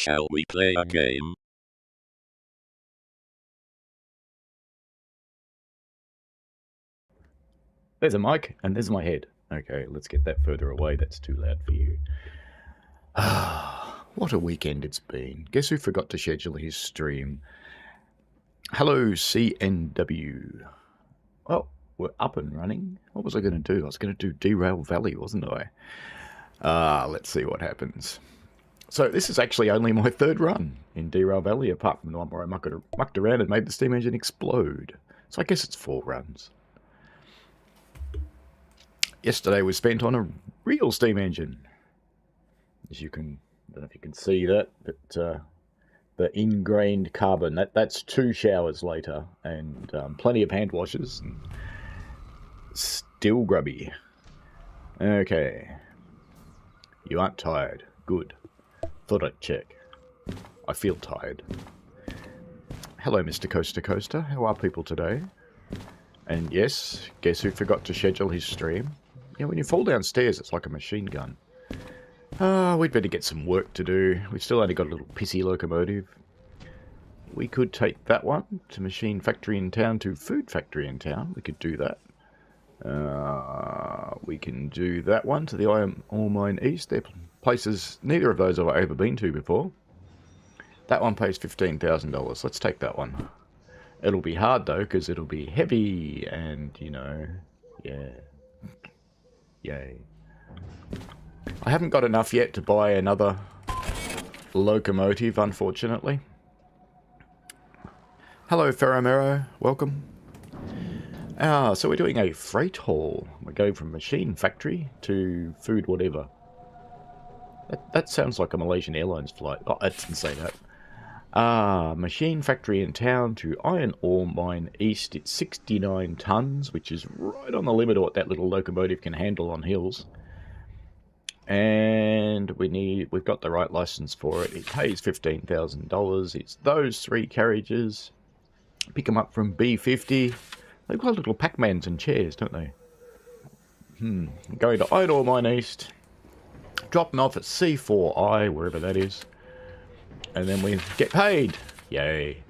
Shall we play a game? There's a mic, and there's my head. Okay, let's get that further away. That's too loud for you. What a weekend it's been. Guess who forgot to schedule his stream? Hello, CNW. Well, we're up and running. What was I going to do? I was going to do Derail Valley, wasn't I? Let's see what happens. So this is actually only my third run in Derail Valley, apart from the one where I mucked around and made the steam engine explode. So I guess it's 4 runs. Yesterday was spent on a real steam engine. As you can, I don't know if you can see that, but the ingrained carbon, that's 2 showers later, and plenty of hand washes, and still grubby. Okay. You aren't tired. Good. Thought I'd check. I feel tired. Hello, Mr. Coaster Coaster. How are people today? And yes, guess who forgot to schedule his stream? Yeah, when you fall downstairs, it's like a machine gun. We'd better get some work to do. We've still only got a little pissy locomotive. We could take that one to Machine Factory in Town to Food Factory in Town. We could do that. We can do that one to the Ore Mine East. They're places, neither of those I've ever been to before. That one pays $15,000. Let's take that one. It'll be hard though, because it'll be heavy and, you know, yeah. Yay. I haven't got enough yet to buy another locomotive, unfortunately. Hello, Ferramero. Welcome. So we're doing a freight haul. We're going from Machine Factory to Food Whatever. That sounds like a Malaysian Airlines flight. Oh, I didn't say that. Machine Factory in Town to Iron Ore Mine East. It's 69 tons, which is right on the limit of what that little locomotive can handle on hills. And we've got the right license for it. It pays $15,000. It's those 3 carriages. Pick them up from B50. They've got little Pac-Mans and chairs, don't they? Going to Iron Ore Mine East. Dropping off at C4I, wherever that is. And then we get paid. Yay.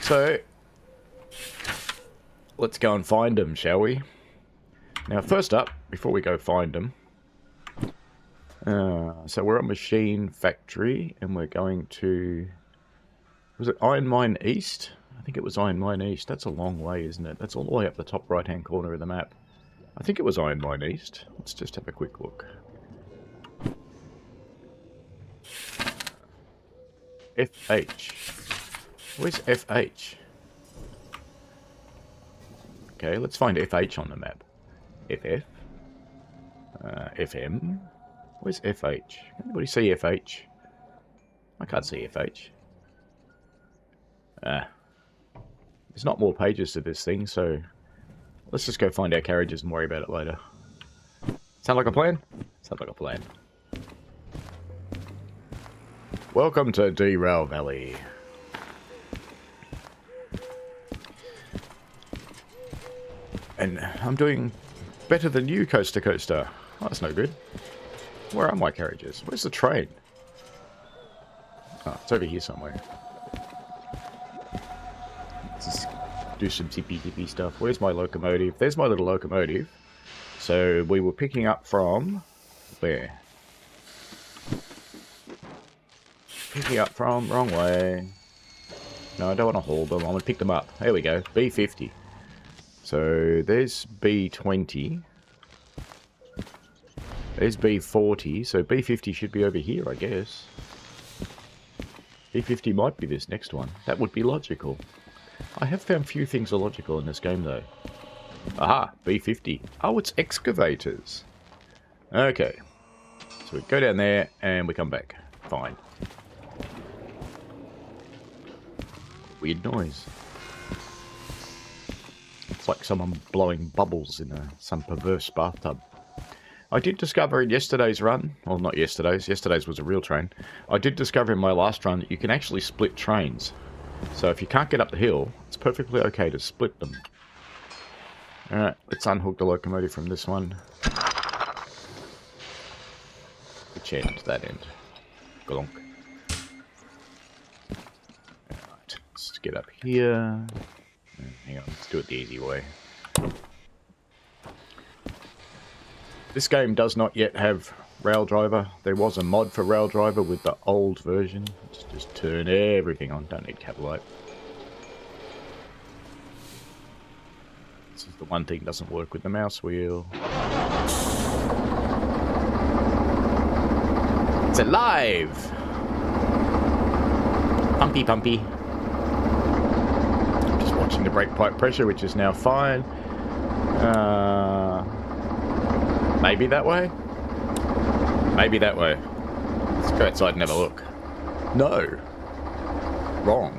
So, let's go and find them, shall we? Now, first up, before we go find them, so we're at Machine Factory, and we're going to, was it Iron Mine East? I think it was Iron Mine East. That's a long way, isn't it? That's all the way up the top right-hand corner of the map. I think it was Iron Mine East. Let's just have a quick look. FH. Where's FH? Okay, let's find FH on the map. FF. FM. Where's FH? Can anybody see FH? I can't see FH. There's not more pages to this thing, so let's just go find our carriages and worry about it later. Sound like a plan? Sounds like a plan. Welcome to Derail Valley. And I'm doing better than you, Coaster Coaster. Oh, that's no good. Where are my carriages? Where's the train? Oh, it's over here somewhere. Let's just do some tippy-tippy stuff. Where's my locomotive? There's my little locomotive. So we were picking up from... where? Picking up from... wrong way. No, I don't want to haul them. I'm going to pick them up. There we go. B50. So there's B20. There's B40. So B50 should be over here, I guess. B50 might be this next one. That would be logical. I have found few things are logical in this game, though. Aha! B50. Oh, it's excavators. Okay. So we go down there, and we come back. Fine. Weird noise. It's like someone blowing bubbles in some perverse bathtub. I did discover in yesterday's run, well not yesterday's was a real train. I did discover in my last run that you can actually split trains. So if you can't get up the hill, it's perfectly okay to split them. Alright, let's unhook the locomotive from this one. Which end? That end. Glonk. get up here. Hang on, let's do it the easy way. This game does not yet have Rail Driver. There was a mod for Rail Driver with the old version. Let's just turn everything on. Don't need Cavalite. This is the one thing that doesn't work with the mouse wheel. It's alive! Pumpy, pumpy. I'm just watching the brake pipe pressure, which is now fine. Maybe that way? Maybe that way. Let's go outside and have a look. No. Wrong.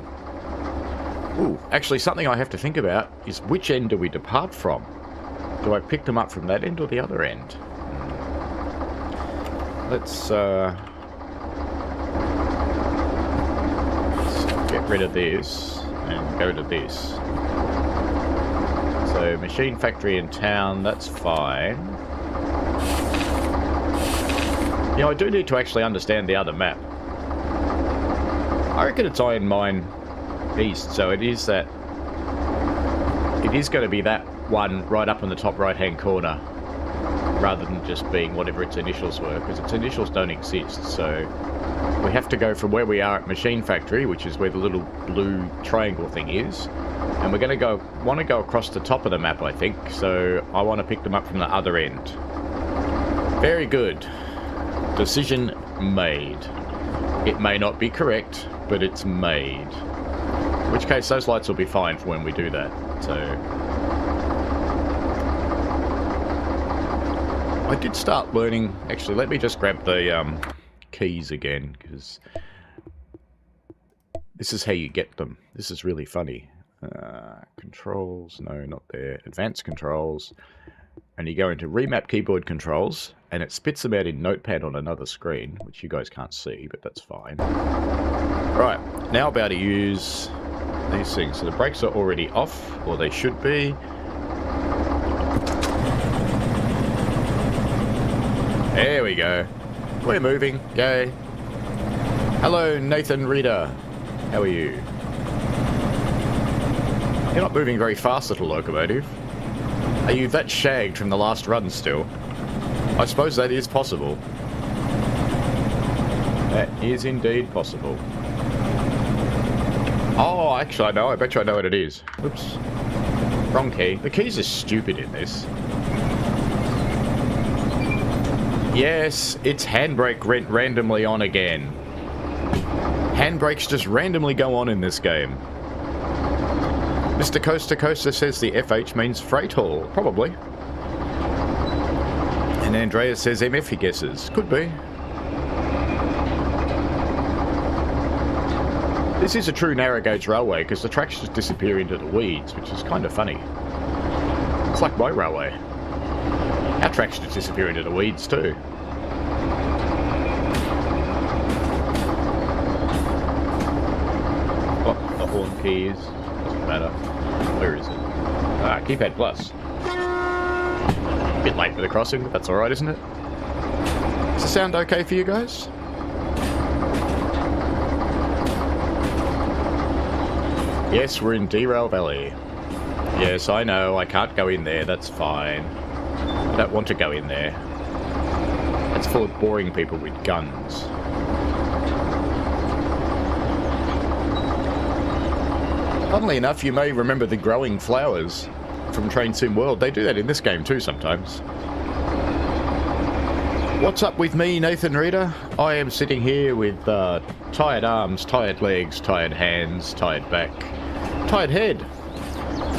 Ooh, actually something I have to think about is which end do we depart from? Do I pick them up from that end or the other end? Let's get rid of this and go to this. So machine factory in town, that's fine. You know, I do need to actually understand the other map. I reckon it's Iron Mine East, so it is that... It is going to be that one right up in the top right-hand corner, rather than just being whatever its initials were, because its initials don't exist, so... We have to go from where we are at Machine Factory, which is where the little blue triangle thing is, and we're going to want to go across the top of the map, I think, so I want to pick them up from the other end. Very good. Decision made. It may not be correct, but it's made. In which case, those lights will be fine for when we do that. So, I did start learning. Actually, let me just grab the keys again, because this is how you get them. This is really funny. Controls, no, not there. Advanced controls. And you go into remap keyboard controls, and it spits them out in Notepad on another screen, which you guys can't see, but that's fine. Right, now about to use these things. So the brakes are already off, or they should be. There we go. We're moving. Yay. Hello, Nathan Reader. How are you? You're not moving very fast, little locomotive. Are you that shagged from the last run still? I suppose that is possible. That is indeed possible. Oh, actually I know. I bet you I know what it is. Oops. Wrong key. The keys are stupid in this. Yes, it's handbrake went randomly on again. Handbrakes just randomly go on in this game. Mr. Coaster Coaster says the FH means freight haul. Probably. And Andreas says MF, he guesses. Could be. This is a true narrow gauge railway because the tracks just disappear into the weeds, which is kind of funny. It's like my railway. Our tracks just disappear into the weeds too. Oh, the horn keys. Doesn't matter. Where is it? Ah, keypad plus. Bit late for the crossing, but that's alright, isn't it? Does it sound okay for you guys? Yes, we're in Derail Valley. Yes, I know, I can't go in there, that's fine. I don't want to go in there. It's full of boring people with guns. Funnily enough, you may remember the growing flowers from Train Sim World. They do that in this game too sometimes. What's up with me, Nathan Reader? I am sitting here with tired arms, tired legs, tired hands, tired back, tired head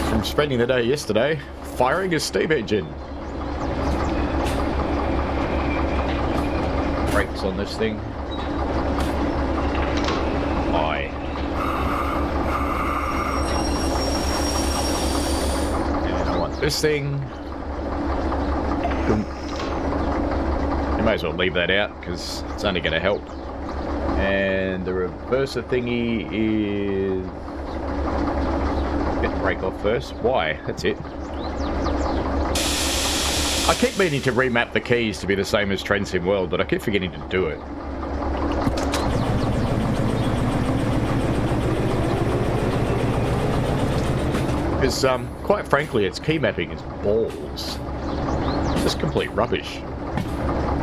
from spending the day yesterday firing a steam engine. Brakes on this thing. Aye. And I want this thing. You may as well leave that out because it's only going to help. And the reverser thingy is... Get the brake off first. Why? That's it. I keep meaning to remap the keys to be the same as Train Sim World, but I keep forgetting to do it. Because, quite frankly, its key mapping is balls. It's just complete rubbish.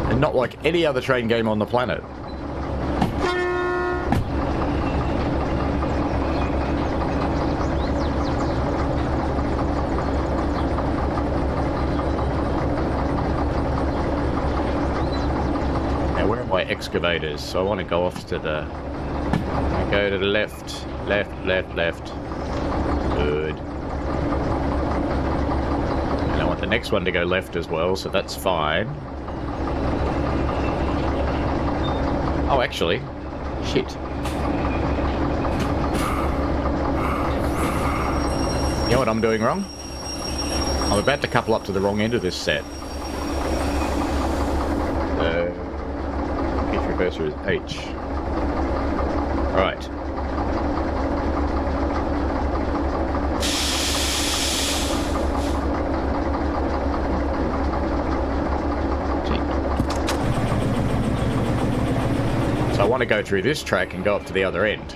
And not like any other train game on the planet. Now, where are my excavators? So I want to go off to the... Go to the left, left, left, left. Good. And I want the next one to go left as well, so that's fine. Oh, actually, shit. You know what I'm doing wrong? I'm about to couple up to the wrong end of this set. Each reverser is H. Right. So I want to go through this track and go up to the other end.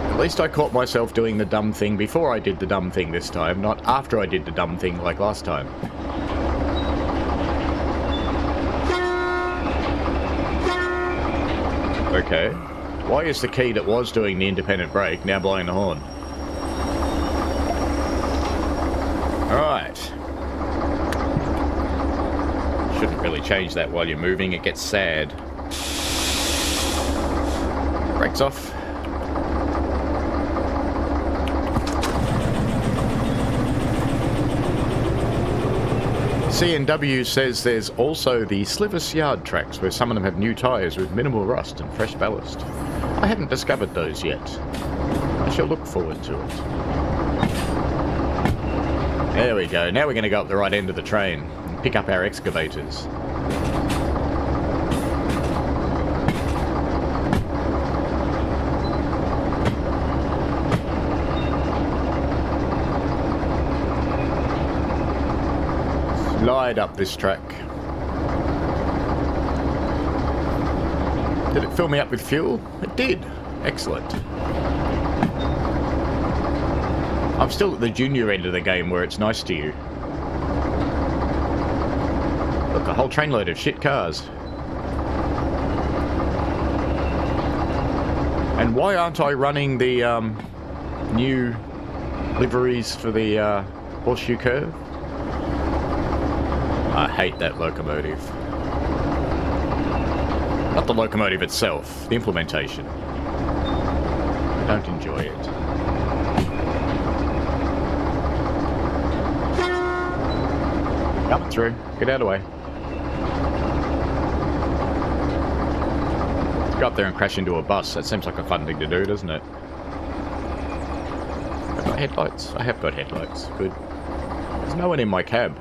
At least I caught myself doing the dumb thing before I did the dumb thing this time, not after I did the dumb thing like last time. Okay. Why is the key that was doing the independent brake now blowing the horn? Alright. Shouldn't really change that while you're moving, it gets sad. Brakes off. C&W says there's also the Slivers Yard tracks where some of them have new tyres with minimal rust and fresh ballast. I haven't discovered those yet. I shall look forward to it. There we go. Now we're going to go up the right end of the train and pick up our excavators. Slide up this track. Did it fill me up with fuel? It did. Excellent. I'm still at the junior end of the game where it's nice to you. Look, a whole trainload of shit cars. And why aren't I running the new liveries for the Horseshoe Curve? I hate that locomotive. Not the locomotive itself, the implementation. I don't enjoy it. Coming through. Get out of the way. Let's go up there and crash into a bus. That seems like a fun thing to do, doesn't it? I've got headlights. I have got headlights. Good. There's no one in my cab.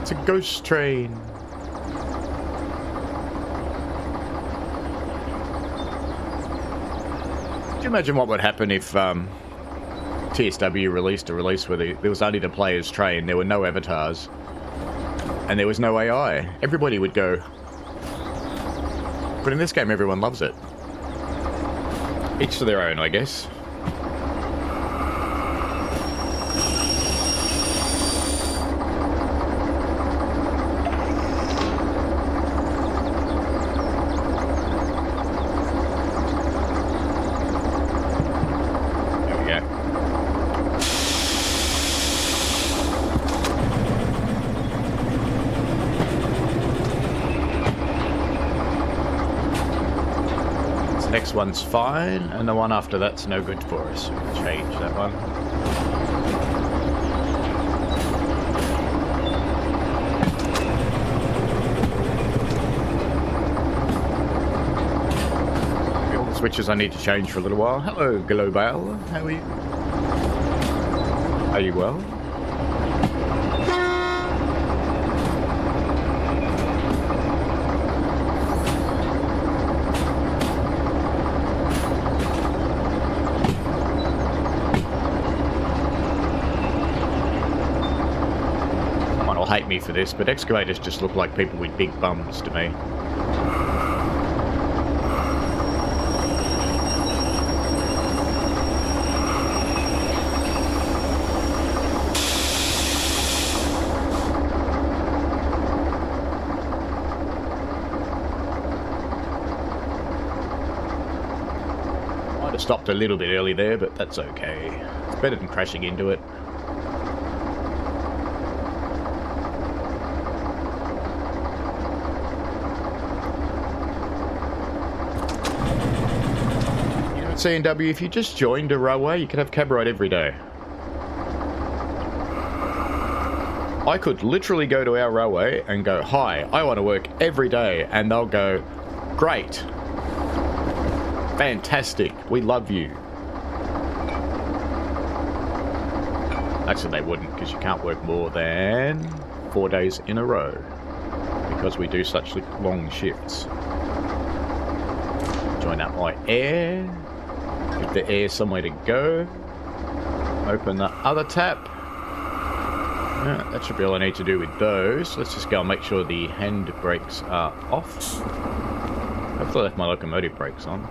It's a ghost train. Could you imagine what would happen if TSW released a release where there was only the player's train, there were no avatars, and there was no AI? Everybody would go. But in this game, everyone loves it. Each to their own, I guess. Next one's fine, and the one after that's no good for us. We can change that one. All the switches I need to change for a little while. Hello, Global. How are you? Are you well? Hate me for this, but excavators just look like people with big bums to me. stopped a little bit early there, but that's okay. It's better than crashing into it. You know, at C&W, if you just joined a railway, you could have cab ride every day. I could literally go to our railway and go, "Hi, I want to work every day," and they'll go, "Great. Fantastic. We love you." Actually, they wouldn't, because you can't work more than 4 days in a row, because we do such long shifts. Join up my air. Give the air somewhere to go. Open the other tap. That should be all I need to do with those. Let's just go and make sure the hand brakes are off. Hopefully I left my locomotive brakes on.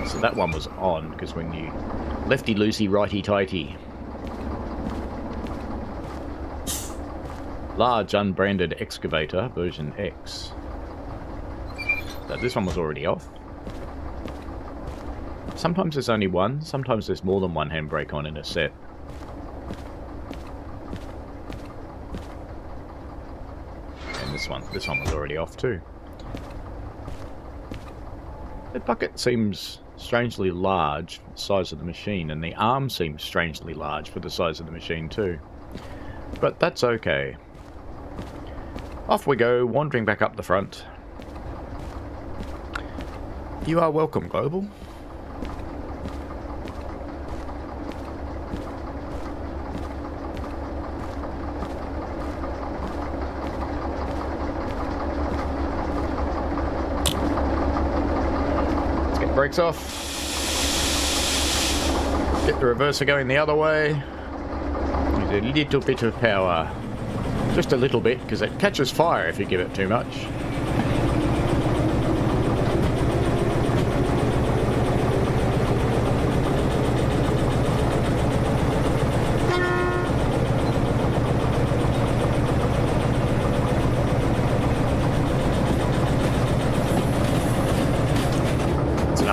So that one was on, because when you lefty-loosey, righty-tighty. Large unbranded excavator, version X. So this one was already off. Sometimes there's only one, sometimes there's more than one handbrake on in a set. This one was already off too. The bucket seems strangely large for the size of the machine, and the arm seems strangely large for the size of the machine too. But that's okay. Off we go, wandering back up the front. You are welcome, Global. Brakes off. Get the reverser going the other way. Use a little bit of power. Just a little bit, because it catches fire if you give it too much.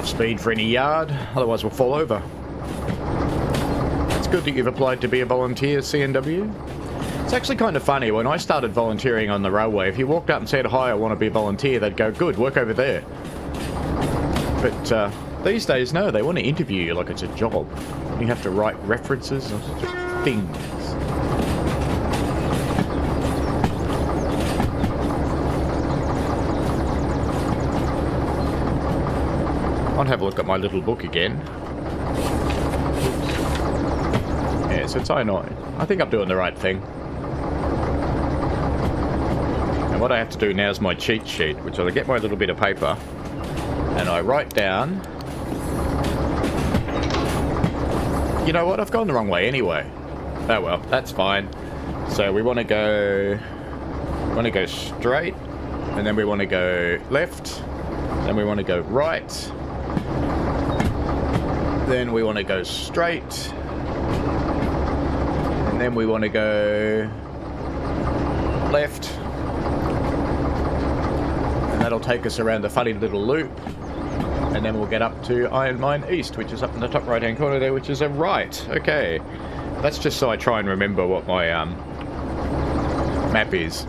Speed for any yard, otherwise we'll fall over. It's good that you've applied to be a volunteer, C&W. It's actually kind of funny, when I started volunteering on the railway, if you walked up and said, "Hi, I want to be a volunteer," they'd go, "Good, work over there." But these days, no, they want to interview you like it's a job. You have to write references and things. I'll have a look at my little book again. Yes, it's annoying. I think I'm doing the right thing. And what I have to do now is my cheat sheet, which I get my little bit of paper and I write down. You know what? I've gone the wrong way anyway. Oh well, that's fine. So we want to go straight, and then we want to go left, then we want to go right. Then we want to go straight, and then we want to go left, and that'll take us around the funny little loop, and then we'll get up to Iron Mine East, which is up in the top right hand corner there, which is a right. Okay, that's just so I try and remember what my map is.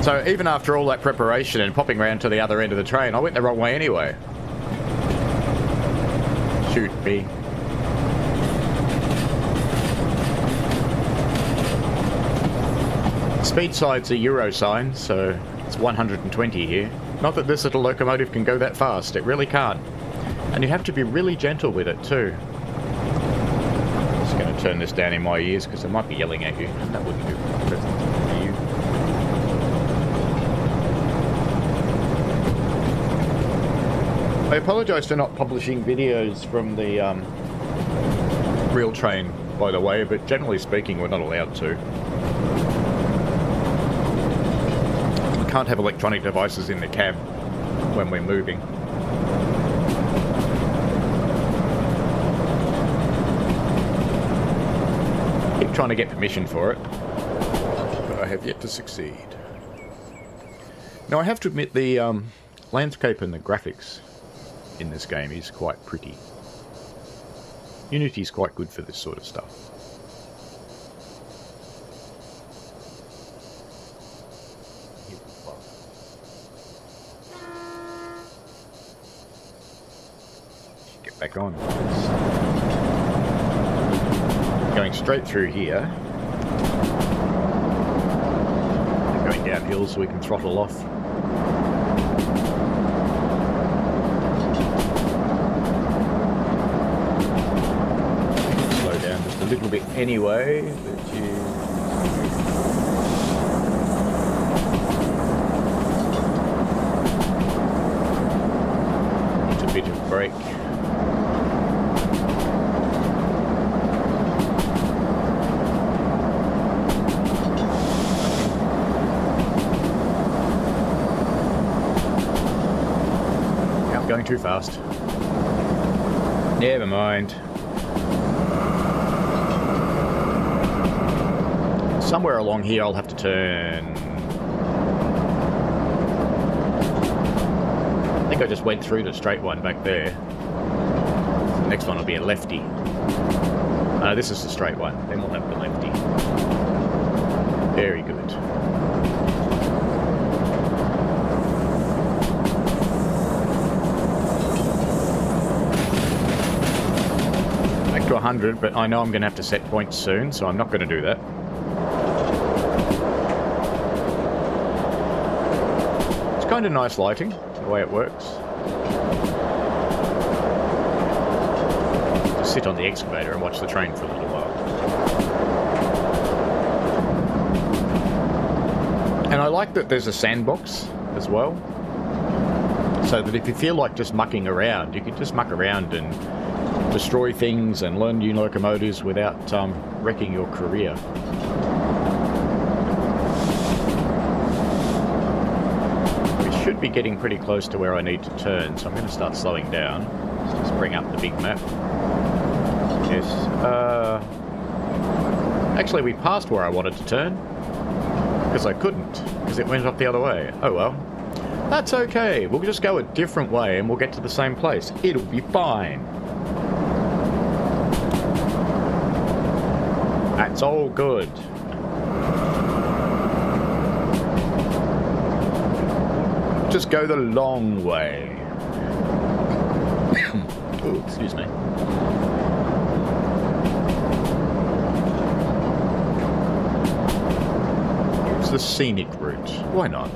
So even after all that preparation and popping around to the other end of the train, I went the wrong way anyway. Shoot me. Speed side's a Euro sign, so it's 120 here. Not that this little locomotive can go that fast, it really can't. And you have to be really gentle with it too. I'm just going to turn this down in my ears because it might be yelling at you. That wouldn't be pleasant for you. I apologise for not publishing videos from the real train, by the way, but generally speaking, we're not allowed to. We can't have electronic devices in the cab when we're moving. Still trying to get permission for it, but I have yet to succeed. Now, I have to admit the landscape and the graphics in this game is quite pretty. Unity's quite good for this sort of stuff. Get back on. Going straight through here. Going downhill so we can throttle off. Slow down just a little bit anyway, but you... Need a bit of brake. Going too fast. Never mind. Somewhere along here I'll have to turn. I think I just went through the straight one back there. The next one will be a lefty. This is the straight one. Then we'll have the lefty. Very good. To 100, but I know I'm going to have to set points soon, so I'm not going to do that. It's kind of nice lighting, the way it works. Just sit on the excavator and watch the train for a little while. And I like that there's a sandbox as well, so that if you feel like just mucking around, you can just muck around and destroy things and learn new locomotives without wrecking your career. We should be getting pretty close to where I need to turn, so I'm going to start slowing down. Let's just bring up the big map. Yes. Actually, we passed where I wanted to turn, because I couldn't, because it went up the other way. Oh well. That's okay. We'll just go a different way and we'll get to the same place. It'll be fine. That's all good. Just go the long way. Oh, excuse me. It's the scenic route. Why not?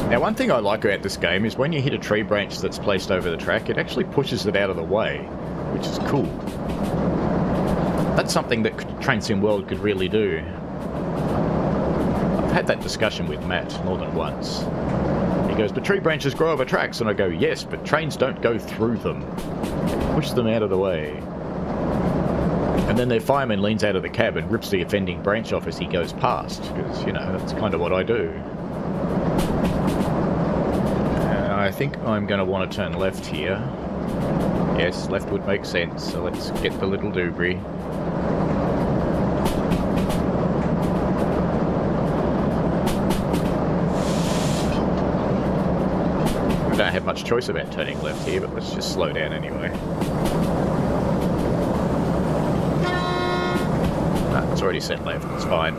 Now, one thing I like about this game is when you hit a tree branch that's placed over the track, it actually pushes it out of the way, which is cool. That's something that Train Sim World could really do. I've had that discussion with Matt more than once. He goes, but tree branches grow over tracks, and I go, yes, but trains don't go through them. Push them out of the way. And then their fireman leans out of the cab and rips the offending branch off as he goes past, because, you know, that's kind of what I do. I think I'm going to want to turn left here. Yes, left would make sense, so let's get the little doobry. We don't have much choice about turning left here, but let's just slow down anyway. Ah, it's already set left, it's fine.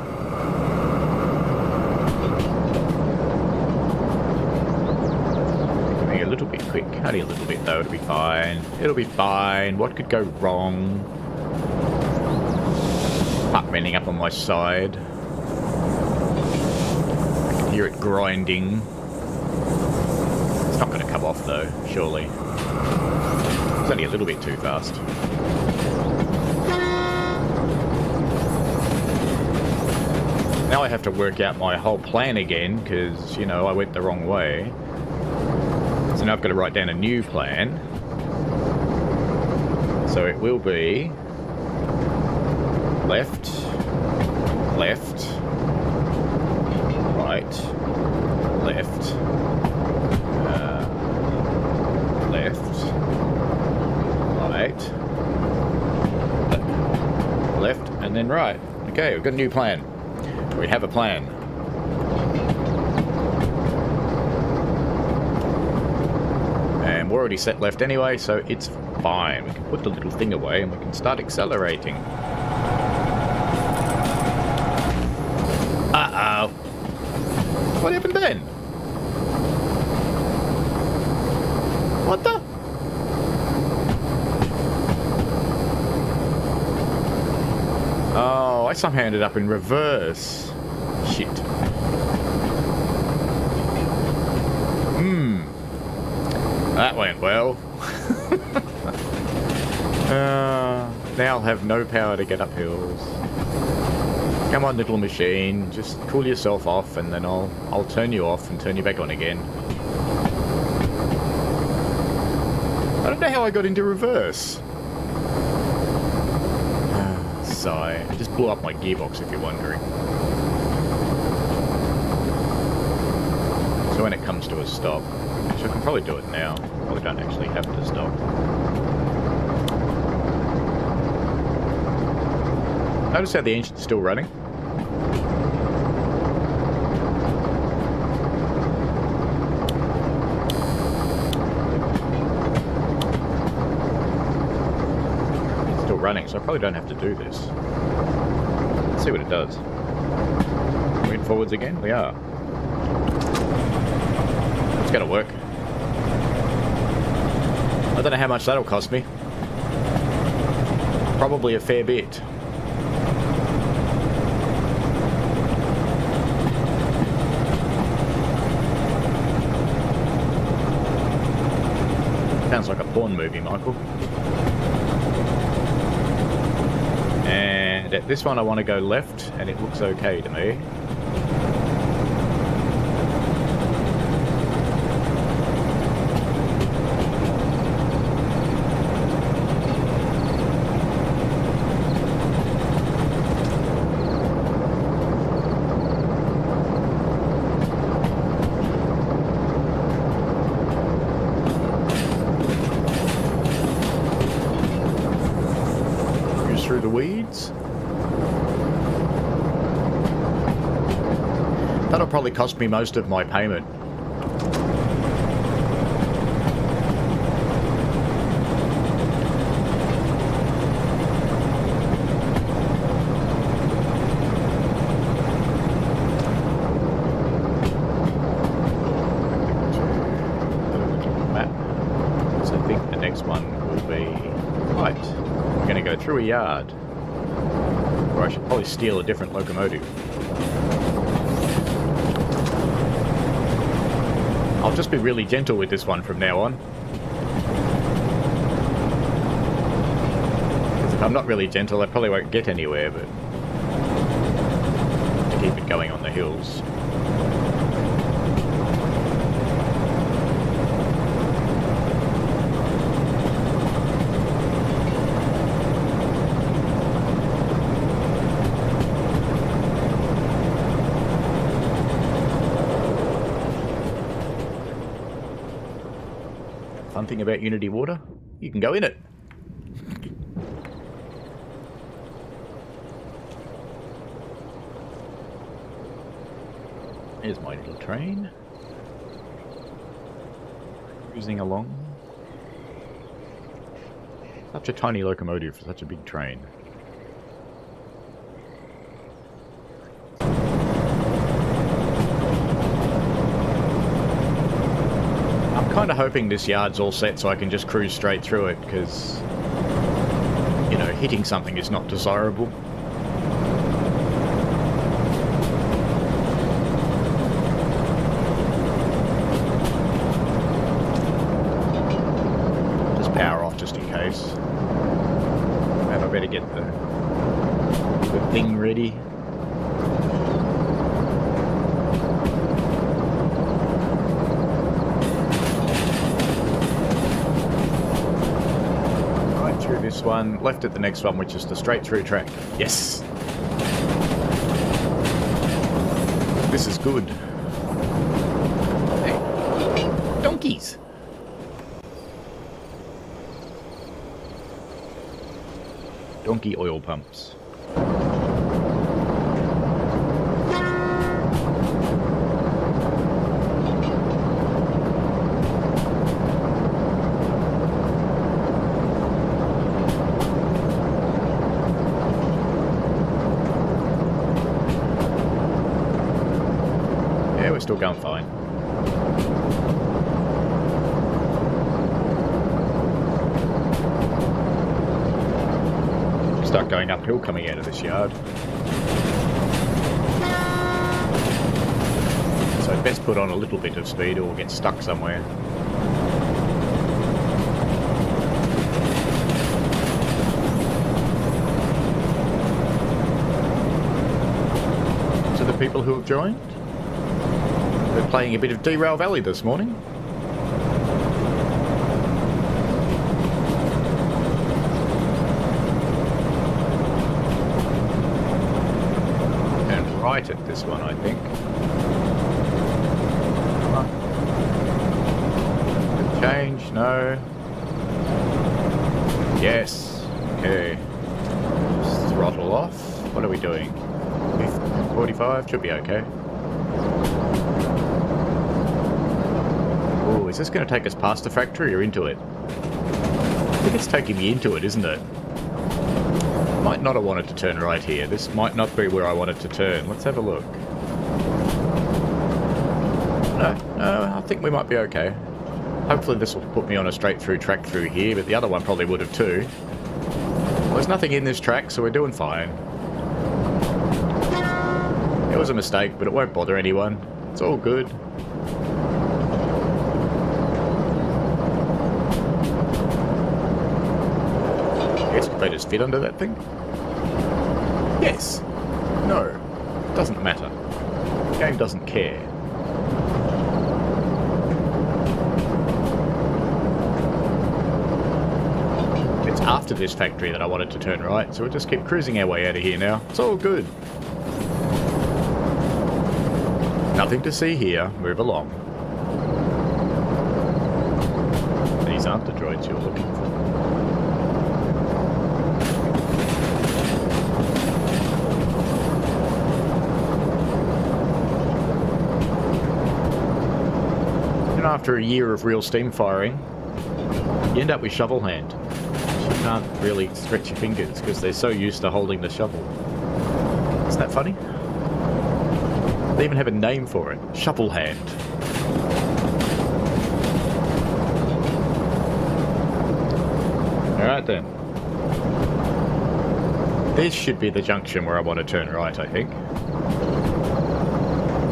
A little bit quick, only a little bit though, it'll be fine. It'll be fine. What could go wrong? Puck bending up on my side. I can hear it grinding. It's not going to come off though, surely. It's only a little bit too fast. Now I have to work out my whole plan again, because, you know, I went the wrong way. So now I've got to write down a new plan. So it will be left, left, right, left, left, and then right. Okay, we've got a new plan. We have a plan. And we're already set left anyway, so it's fine. We can put the little thing away and we can start accelerating. Uh-oh. What happened then? What the? Oh, I somehow ended up in reverse. Shit. That went well. Now I'll have no power to get up hills. Come on, little machine. Just cool yourself off and then I'll turn you off and turn you back on again. I don't know how I got into reverse. Sigh. I just blew up my gearbox if you're wondering. So when it comes to a stop, which I can probably do it now. Probably don't actually have to stop. Notice how the engine's still running? It's still running, so I probably don't have to do this. Let's see what it does. Are we in forwards again? We are. It's gonna work. I don't know how much that'll cost me. Probably a fair bit. Sounds like a porn movie, Michael. And at this one I want to go left, and it looks okay to me. Through the weeds. That'll probably cost me most of my payment. Map. So I think the next one will be right. I'm going to go through a yard. Or I should probably steal a different locomotive. I'll just be really gentle with this one from now on. Because if I'm not really gentle, I probably won't get anywhere, but to keep it going on the hills. Fun thing about Unity Water, you can go in it. Here's my little train. Cruising along. Such a tiny locomotive for such a big train. I'm kind of hoping this yard's all set so I can just cruise straight through it, because, you know, hitting something is not desirable. Just power off just in case. Maybe I better get the thing ready. This one, left at the next one, which is the straight through track. Yes! This is good. Hey, donkeys! Donkey oil pumps. still going fine. Start going uphill coming out of this yard. So best put on a little bit of speed or we'll get stuck somewhere. To the people who have joined, we're playing a bit of Derail Valley this morning. Right at this one, I think. Change? No. Yes. Okay. Just throttle off. What are we doing? 45? Should be okay. Oh, is this going to take us past the factory or into it? I think it's taking me into it, isn't it? Might not have wanted to turn right here. This might not be where I wanted to turn. Let's have a look. No, I think we might be okay. Hopefully this will put me on a straight through track through here, but the other one probably would have too. Well, there's nothing in this track, so we're doing fine. It was a mistake, but it won't bother anyone. It's all good. Excavator's fit under that thing? Yes. No. Doesn't matter. The game doesn't care. It's after this factory that I wanted to turn right, so we'll just keep cruising our way out of here now. It's all good. Nothing to see here. Move along. These aren't the droids you're looking for. After a year of real steam firing, you end up with shovel hand. You can't really stretch your fingers because they're so used to holding the shovel. Isn't that funny? They even have a name for it. Shovel hand. Alright then. This should be the junction where I want to turn right, I think.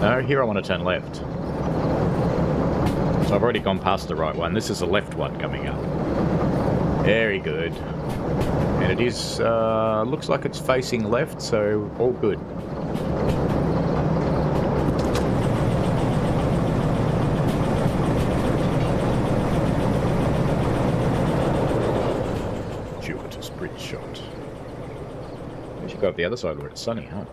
No, here I want to turn left. So I've already gone past the right one. This is the left one coming up. Very good. And it is, looks like it's facing left, so all good. Juventus Bridge shot. We should go up the other side where it's sunny, huh?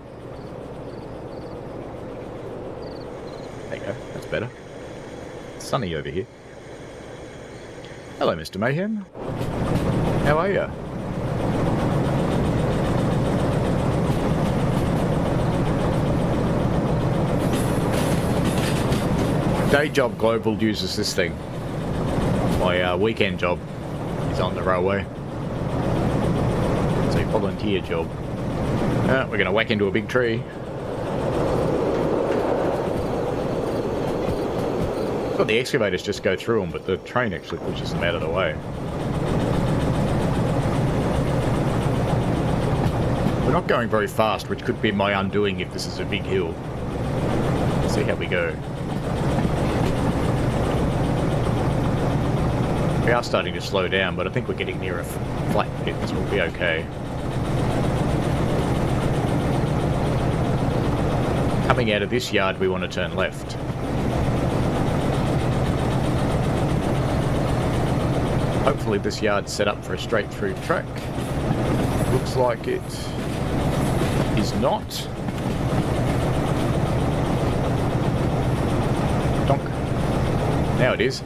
There you go. That's better. Sunny over here. Hello, Mr. Mayhem. How are you? Day job global uses this thing. My weekend job is on the railway. It's a volunteer job. We're going to whack into a big tree. Well, the excavators just go through them, but the train actually pushes them out of the way. We're not going very fast, which could be my undoing if this is a big hill. Let's see how we go. We are starting to slow down, but I think we're getting near a flat pit, so we'll be okay. Coming out of this yard, we want to turn left. Hopefully this yard's set up for a straight through track. Looks like it is not. Donk. Now it is.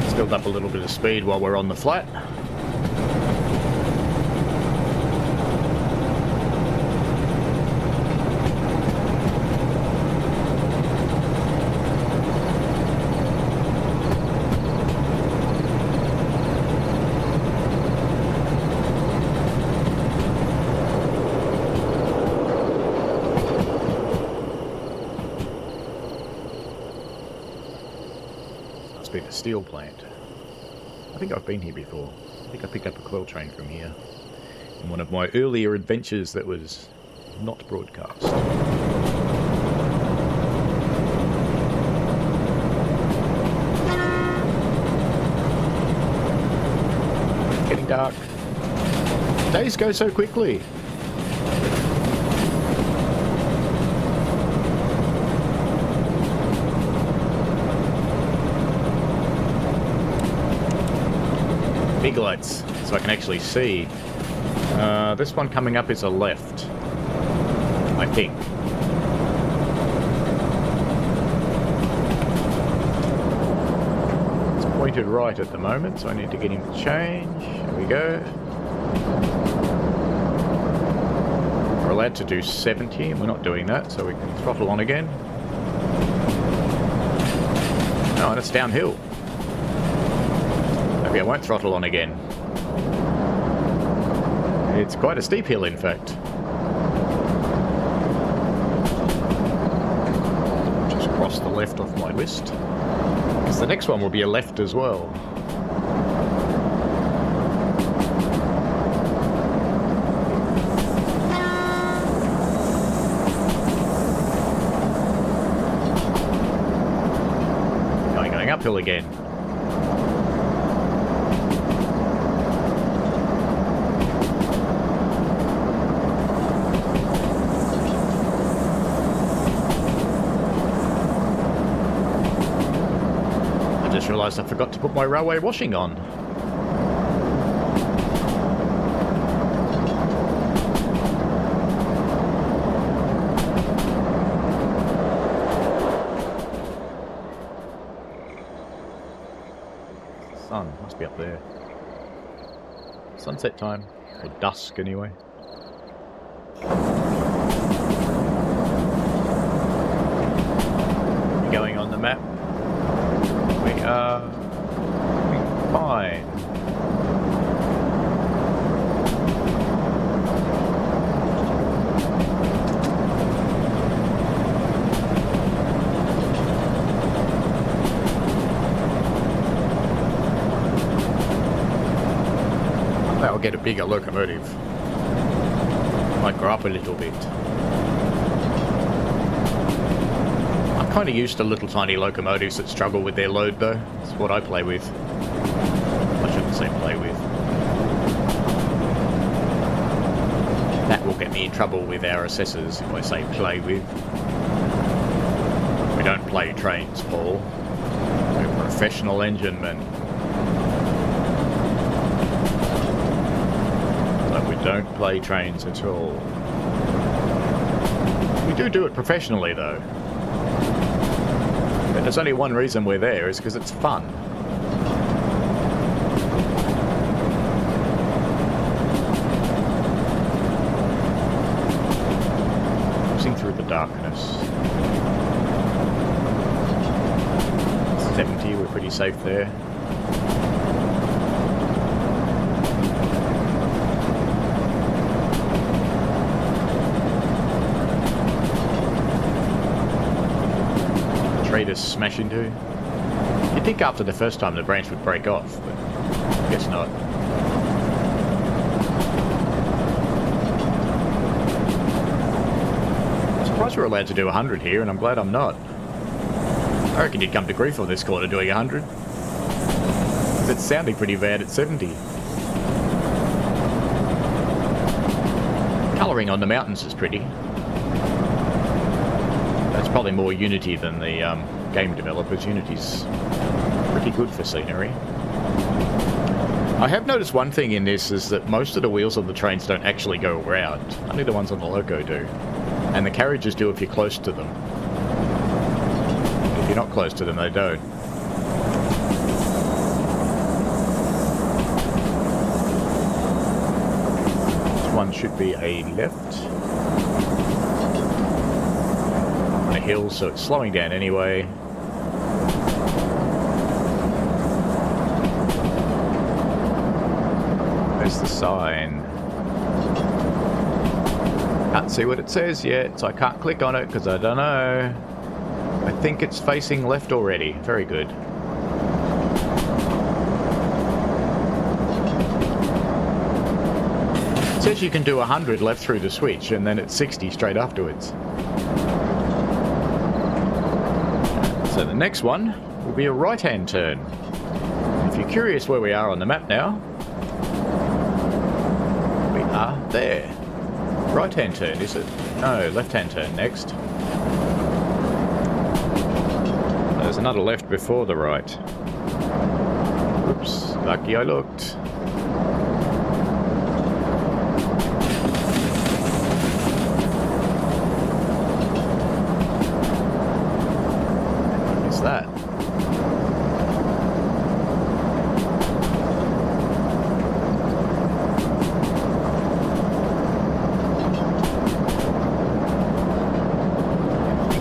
Let's build up a little bit of speed while we're on the flat. steel plant. I think I've been here before. I think I picked up a coil train from here in one of my earlier adventures that was not broadcast. It's getting dark. Days go so quickly. Big lights, so I can actually see. This one coming up is a left, I think. It's pointed right at the moment, so I need to get him to change. There we go. We're allowed to do 70, and we're not doing that, so we can throttle on again. Oh, and it's downhill. Maybe I won't throttle on again. It's quite a steep hill, in fact. Just cross the left off my list, because the next one will be a left as well. Going uphill again. I realised I forgot to put my railway washing on. The sun must be up there. Sunset time, or dusk anyway. Going on the map. Fine. That'll get a bigger locomotive. Might grow up a little bit. I'm kind of used to little tiny locomotives that struggle with their load though. That's what I play with. I shouldn't say play with. That will get me in trouble with our assessors if I say play with. We don't play trains, Paul. We're professional engine men. But we don't play trains at all. We do it professionally though. But there's only one reason we're there, is because it's fun. Cruising through the darkness. 70, we're pretty safe there. To smash into. You'd think after the first time the branch would break off, but I guess not. I'm surprised we're allowed to do 100 here, and I'm glad I'm not. I reckon you'd come to grief on this corner doing 100. It's sounding pretty bad at 70. Colouring on the mountains is pretty. That's probably more Unity than the game developers. Unity's pretty good for scenery. I have noticed one thing in this is that most of the wheels on the trains don't actually go around. Only the ones on the loco do. And the carriages do if you're close to them. If you're not close to them, they don't. This one should be a left. Hill, so it's slowing down anyway. There's the sign. Can't see what it says yet, so I can't click on it because I don't know. I think it's facing left already. Very good. says you can do 100 left through the switch, and then it's 60 straight afterwards. So the next one will be a right-hand turn. If you're curious where we are on the map now, we are there. Right-hand turn, is it? No, left-hand turn next. There's another left before the right. Oops, lucky I looked. What is that?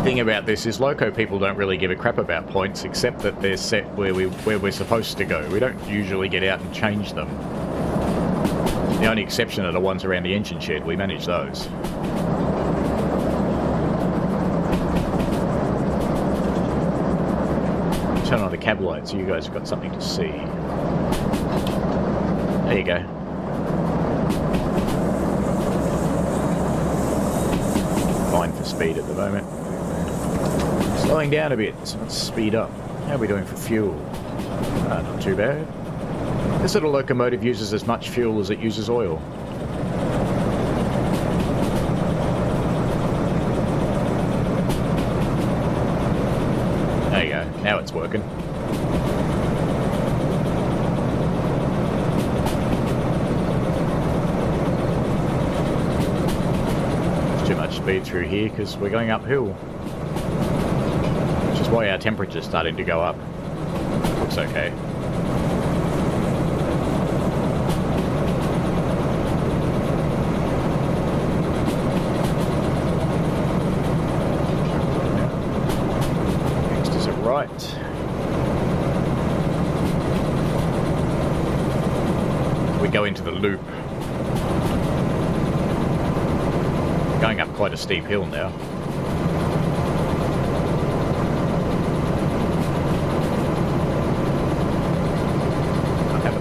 Thing about this is loco people don't really give a crap about points, except that they're set where we're supposed to go. We don't usually get out and change them. The only exception are the ones around the engine shed. We manage those. Turn on the cab light so you guys have got something to see. There you go. Fine for speed at the moment. Slowing down a bit, so let's speed up. How are we doing for fuel? Not too bad. This little locomotive uses as much fuel as it uses oil. There you go, now it's working. There's too much speed through here because we're going uphill. Which is why our temperature's starting to go up. Looks okay. Next is a right. We go into the loop. Going up quite a steep hill now.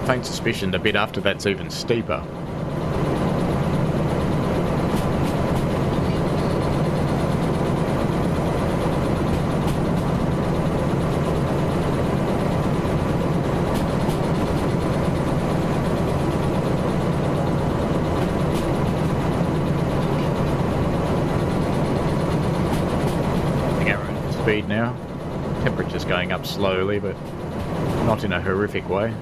Faint suspicion the bit after that's even steeper. I think we're at speed now. Temperature's going up slowly, but not in a horrific way.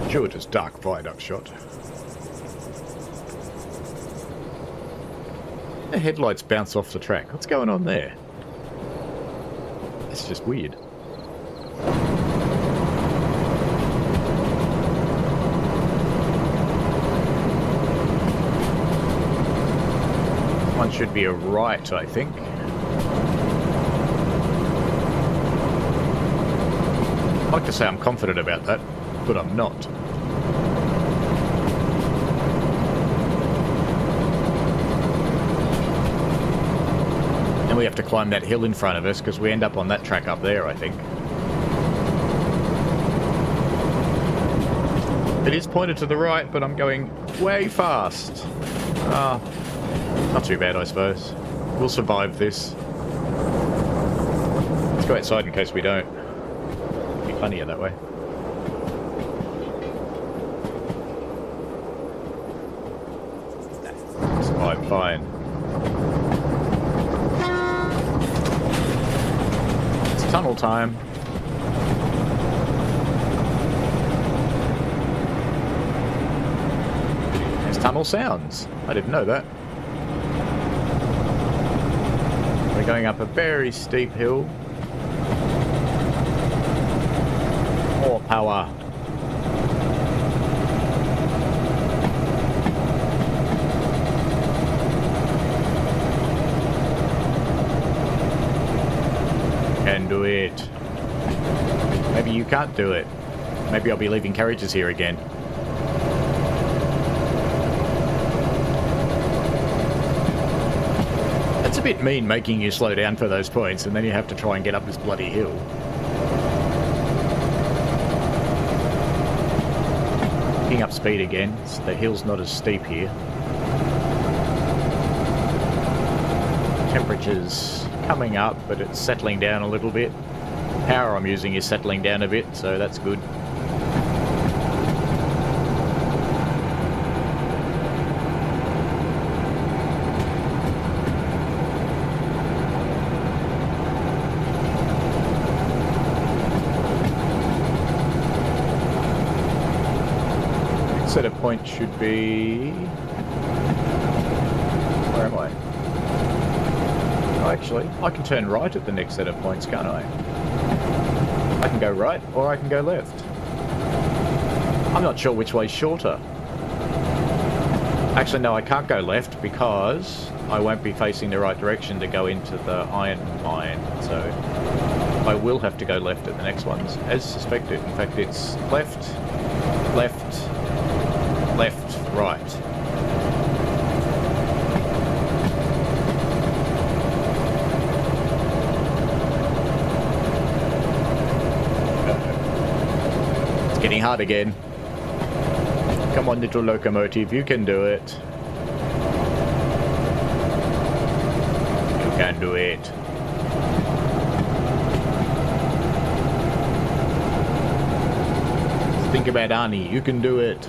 Juventus dark viaduct shot. The headlights bounce off the track. What's going on there? It's just weird. One should be a right, I think. I'd like to say I'm confident about that, but I'm not. And we have to climb that hill in front of us because we end up on that track up there, I think. It is pointed to the right, but I'm going way fast. Not too bad, I suppose. We'll survive this. Let's go outside in case we don't. It'll be funnier that way. Survive fine. It's tunnel time. There's tunnel sounds. I didn't know that. We're going up a very steep hill. More power. Can do it. Maybe you can't do it. Maybe I'll be leaving carriages here again. That's a bit mean making you slow down for those points, and then you have to try and get up this bloody hill. Picking up speed again, so the hill's not as steep here. Temperature's coming up, but it's settling down a little bit. Power I'm using is settling down a bit, so that's good. Set of points should be... Where am I? Oh, actually, I can turn right at the next set of points, can't I? I can go right, or I can go left. I'm not sure which way's shorter. Actually, no, I can't go left because I won't be facing the right direction to go into the iron mine, so I will have to go left at the next ones, as suspected. In fact, it's left, left, left, right. It's getting hard again. Come on, little locomotive, you can do it. You can do it. Think about Arnie, you can do it.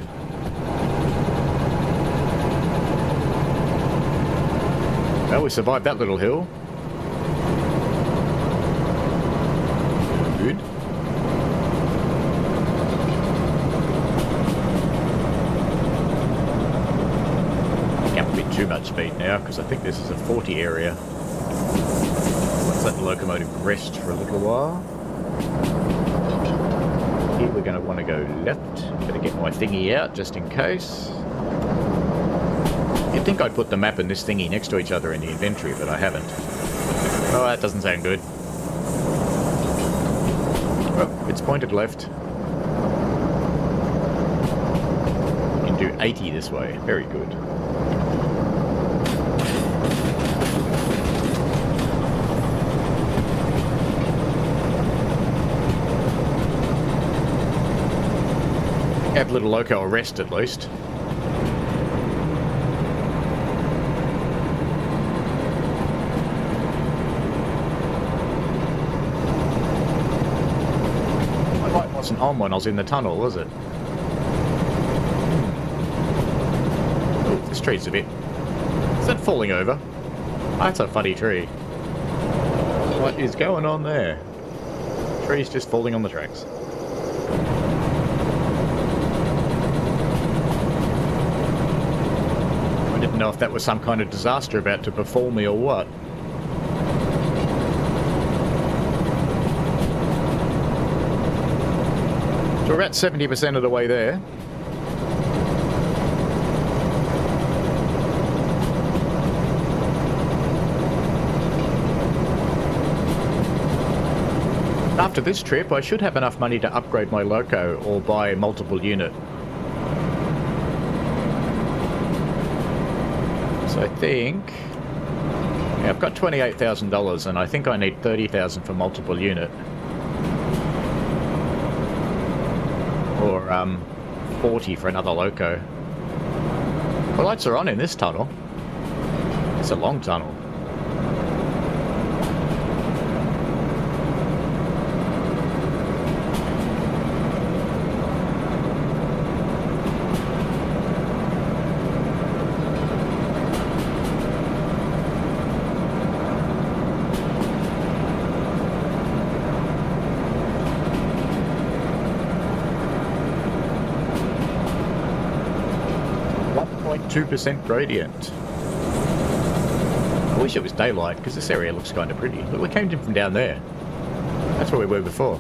Well, we survived that little hill. Good. Can't be too much speed now, because I think this is a 40 area. Let's let the locomotive rest for a little while. Here we're going to want to go left. Better get my thingy out, just in case. You'd think I'd put the map and this thingy next to each other in the inventory, but I haven't. Oh, that doesn't sound good. Well, it's pointed left. You can do 80 this way. Very good. Have little loco a rest at least. Wasn't on when I was in the tunnel, was it? Oh, this tree's a bit... Is that falling over? That's a funny tree. What is going on there? Tree's just falling on the tracks. I didn't know if that was some kind of disaster about to befall me or what. So we're about 70% of the way there. After this trip, I should have enough money to upgrade my loco or buy a multiple unit. So I think... Yeah, I've got $28,000 and I think I need $30,000 for multiple unit. Or 40 for another loco. The lights are on in this tunnel. It's a long tunnel. .2% gradient. I wish it was daylight because this area looks kind of pretty. Look, we came in from down there. That's where we were before.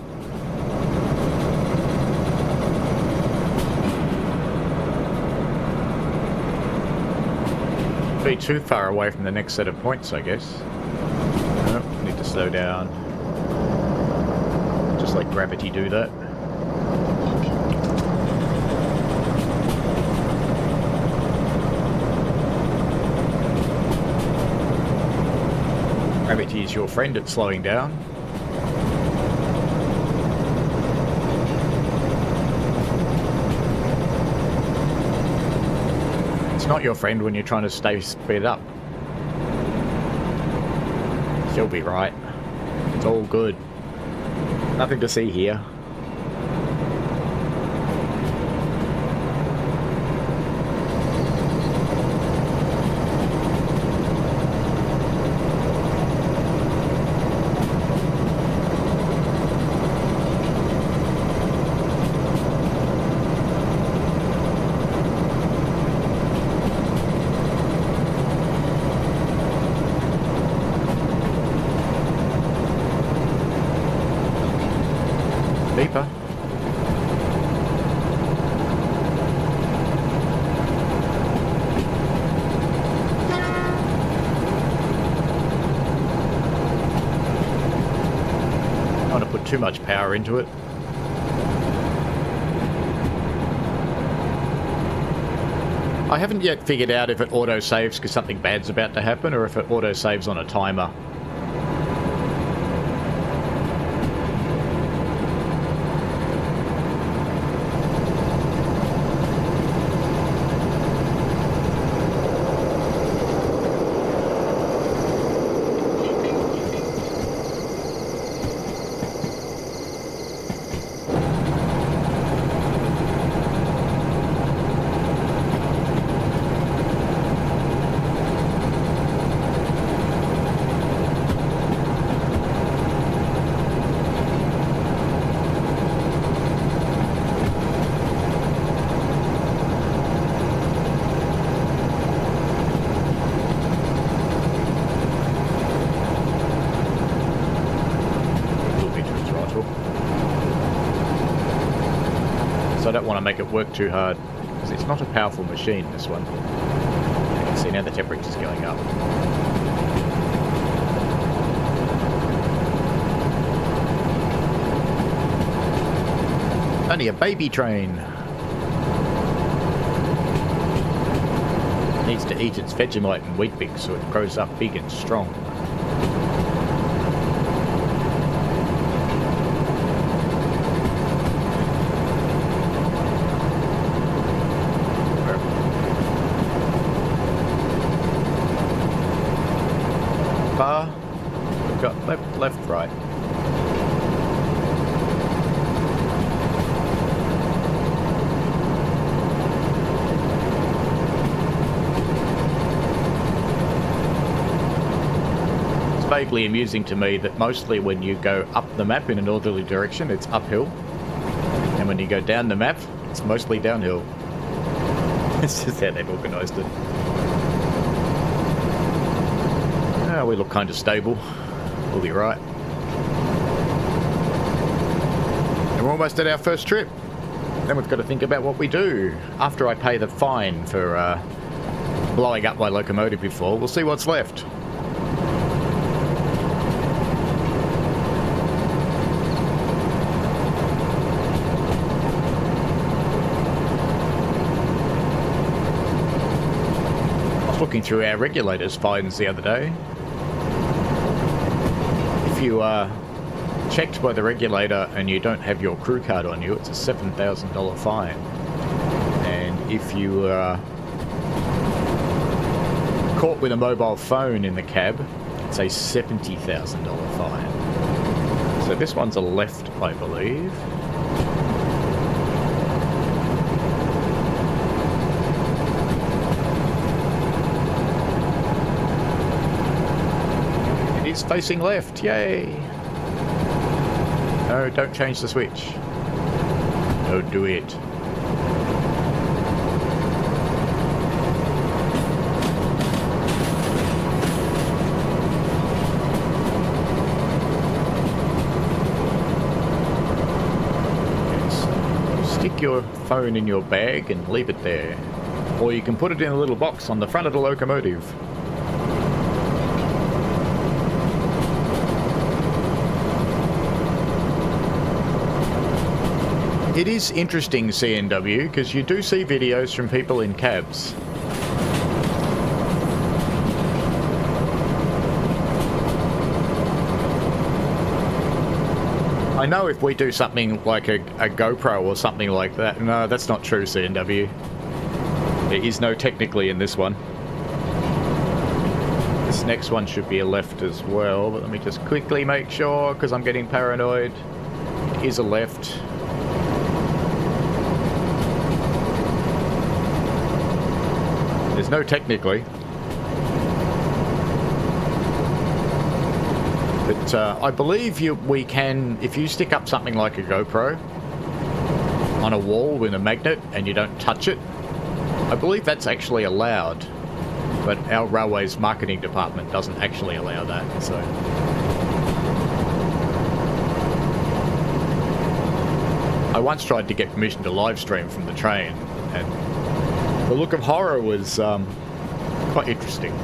Be too far away from the next set of points, I guess. Nope, need to slow down. Just let gravity do that. Gravity is your friend at slowing down. It's not your friend when you're trying to stay sped up. She'll be right. It's all good. Nothing to see here. Beeper. Don't want to put too much power into it. I haven't yet figured out if it auto-saves because something bad's about to happen or if it auto-saves on a timer. So I don't want to make it work too hard because it's not a powerful machine, this one. You can see now the temperature's going up. Only a baby train. It needs to eat its Vegemite and Wheat Bix so it grows up big and strong. Bar. We've got left, left, right. It's vaguely amusing to me that mostly when you go up the map in a northerly direction, it's uphill. And when you go down the map, it's mostly downhill. It's just how they've organised it. We look kind of stable. We'll be right. And we're almost at our first trip. Then we've got to think about what we do. After I pay the fine for blowing up my locomotive before, we'll see what's left. I was looking through our regulators fines the other day. If you are checked by the regulator and you don't have your crew card on you, it's a $7,000 fine. And if you are caught with a mobile phone in the cab, it's a $70,000 fine. So this one's a left, I believe. It is facing left, yay! No, don't change the switch. Don't do it. Stick your phone in your bag and leave it there. Or you can put it in a little box on the front of the locomotive. It is interesting, CNW, because you do see videos from people in cabs. I know if we do something like a GoPro or something like that... No, that's not true, CNW. There is no technically in this one. This next one should be a left as well, but let me just quickly make sure, because I'm getting paranoid. It is a left. There's no technically. But I believe we can, if you stick up something like a GoPro on a wall with a magnet and you don't touch it, I believe that's actually allowed. But our railway's marketing department doesn't actually allow that, so... I once tried to get permission to live stream from the train, and the look of horror was quite interesting.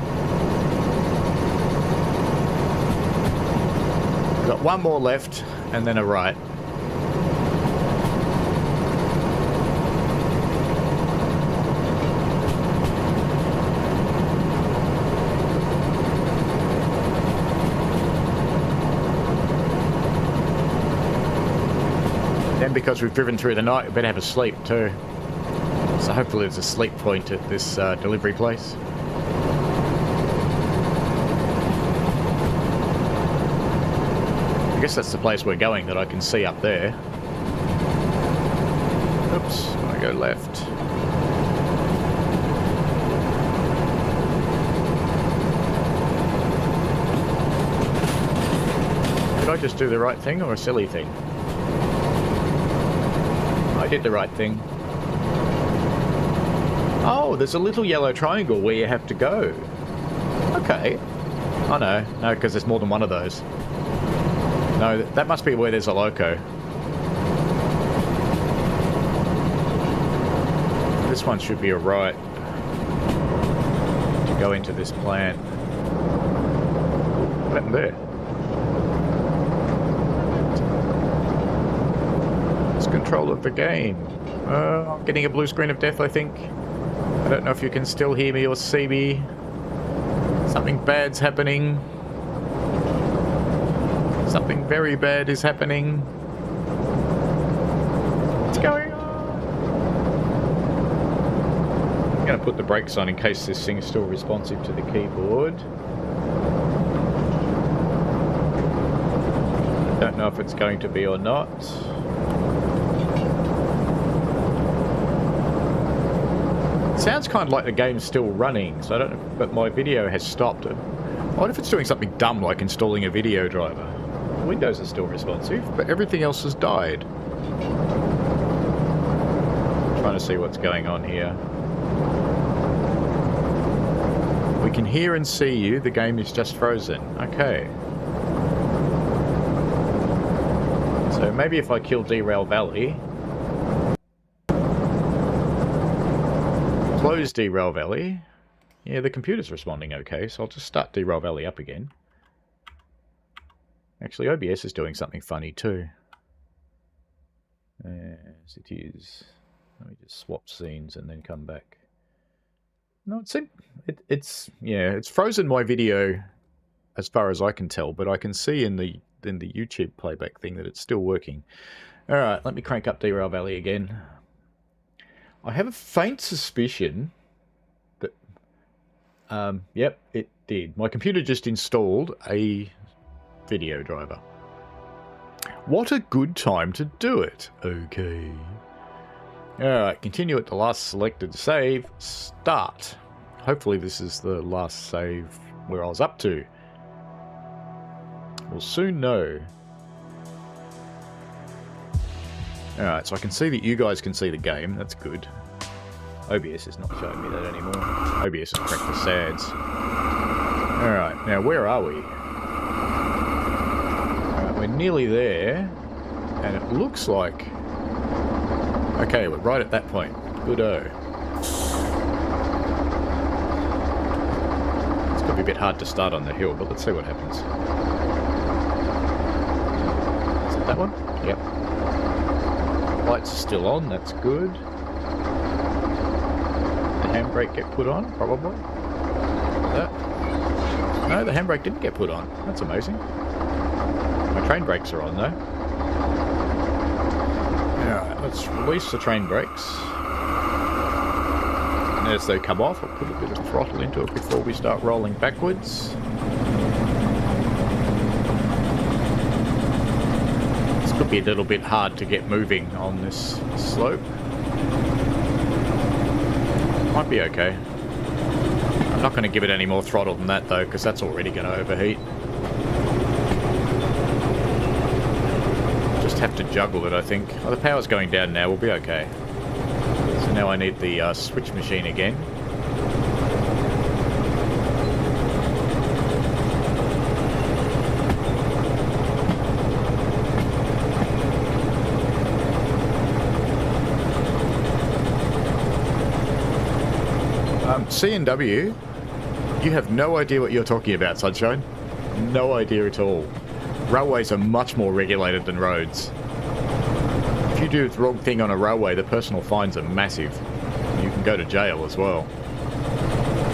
Got one more left, and then a right. Then because we've driven through the night, we better have a sleep too. So hopefully there's a sleep point at this delivery place. I guess that's the place we're going that I can see up there. Oops, I go left. Did I just do the right thing or a silly thing? I did the right thing. Oh, there's a little yellow triangle where you have to go. Okay. Oh no, no, because there's more than one of those. No, that must be where there's a loco. This one should be a right to go into this plant. What happened there? It's control of the game. I'm getting a blue screen of death, I think. I don't know if you can still hear me or see me. Something bad's happening. Something very bad is happening. What's going on? I'm going to put the brakes on in case this thing is still responsive to the keyboard. Don't know if it's going to be or not. It sounds kind of like the game's still running, so I don't know, but my video has stopped. I wonder if it's doing something dumb like installing a video driver. Windows are still responsive, but everything else has died. I'm trying to see what's going on here. We can hear and see you, the game is just frozen. Okay. So maybe if I kill Derail Valley... Close Derail Valley. Yeah, the computer's responding okay, so I'll just start Derail Valley up again. Actually, OBS is doing something funny too. Yes, it is. Let me just swap scenes and then come back. No, it's frozen my video as far as I can tell, but I can see in the YouTube playback thing that it's still working. All right, let me crank up Derail Valley again. I have a faint suspicion that, yep, it did. My computer just installed a video driver. What a good time to do it. Okay. Alright, continue at the last selected save. Start. Hopefully this is the last save where I was up to. We'll soon know. Alright, so I can see that you guys can see the game. That's good. OBS is not showing me that anymore. OBS has cracked the sads. Alright, now where are we? We're nearly there, and it looks like... Okay, we're right at that point. Good-o. It's going to be a bit hard to start on the hill, but let's see what happens. Is it that one? Yep. Lights are still on, that's good. The handbrake get put on, probably. That. No, the handbrake didn't get put on. That's amazing. My train brakes are on though. Alright, let's release the train brakes. And as they come off, I'll put a bit of throttle into it before we start rolling backwards. This could be a little bit hard to get moving on this slope. Might be okay. I'm not going to give it any more throttle than that though, because that's already going to overheat. Just have to juggle it, I think. Oh, the power's going down now, we'll be okay. So now I need the switch machine again. C&W, you have no idea what you're talking about, Sunshine. No idea at all. Railways are much more regulated than roads. If you do the wrong thing on a railway, the personal fines are massive. You can go to jail as well.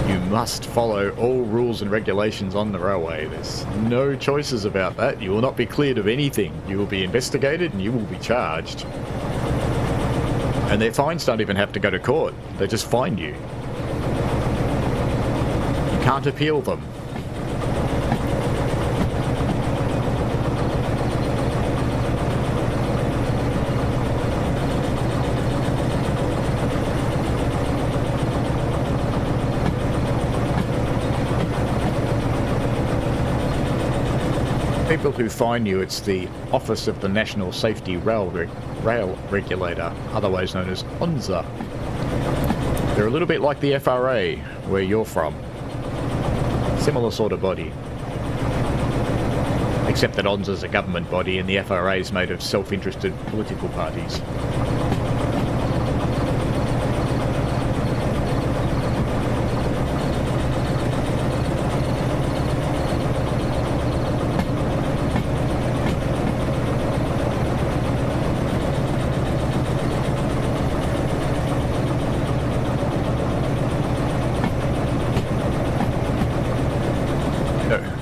You must follow all rules and regulations on the railway. There's no choices about that. You will not be cleared of anything. You will be investigated and you will be charged. And their fines don't even have to go to court. They just fine you. You can't appeal them. People who fine you, it's the Office of the National Safety Rail Regulator, otherwise known as ONSA. They're a little bit like the FRA, where you're from. Similar sort of body. Except that ONSA's a government body and the FRA is made of self-interested political parties.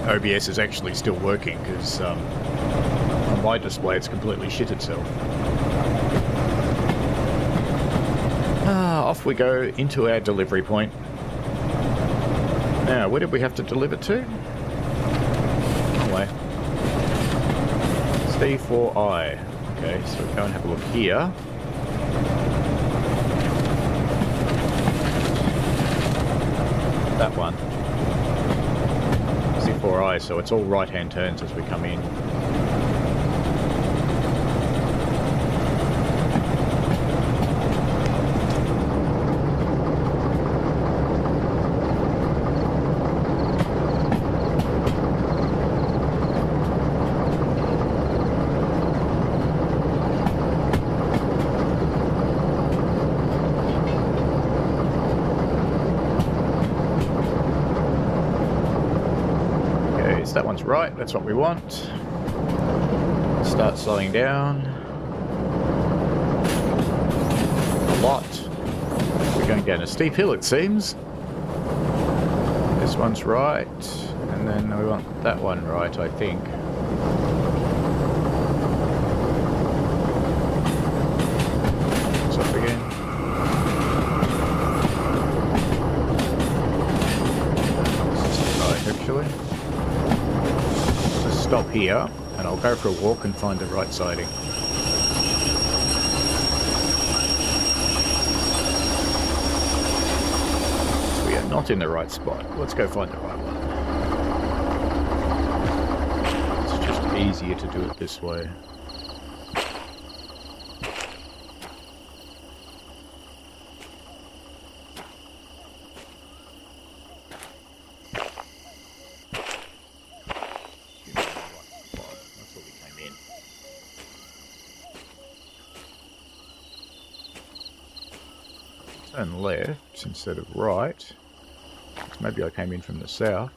OBS is actually still working because on my display it's completely shit itself. Off we go into our delivery point. Now, where did we have to deliver to? Anyway, C4I. Okay, so we'll go and have a look here. That one. C4I, so it's all right-hand turns as we come in. That one's right, that's what we want. Start slowing down. A lot. We're going down a steep hill, it seems. This one's right, and then we want that one right, I think. Stop again. Right, actually. Stop here, and I'll go for a walk and find the right siding. So we are not in the right spot. Let's go find the right one. It's just easier to do it this way. Turn left instead of right. Maybe I came in from the south.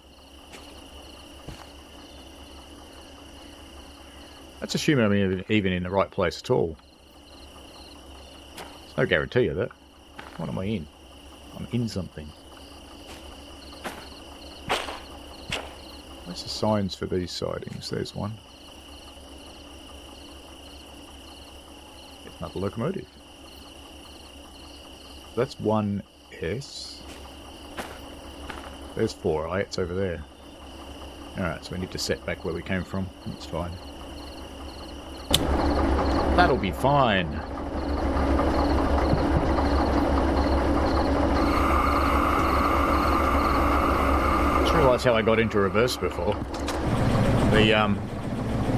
That's assuming I'm even in the right place at all. There's no guarantee of that. What am I in? I'm in something. Where's the signs for these sidings? There's one. Another locomotive. That's 1S. There's 4I, it's over there. Alright, so we need to set back where we came from. That's fine. That'll be fine. Just realised how I got into reverse before. The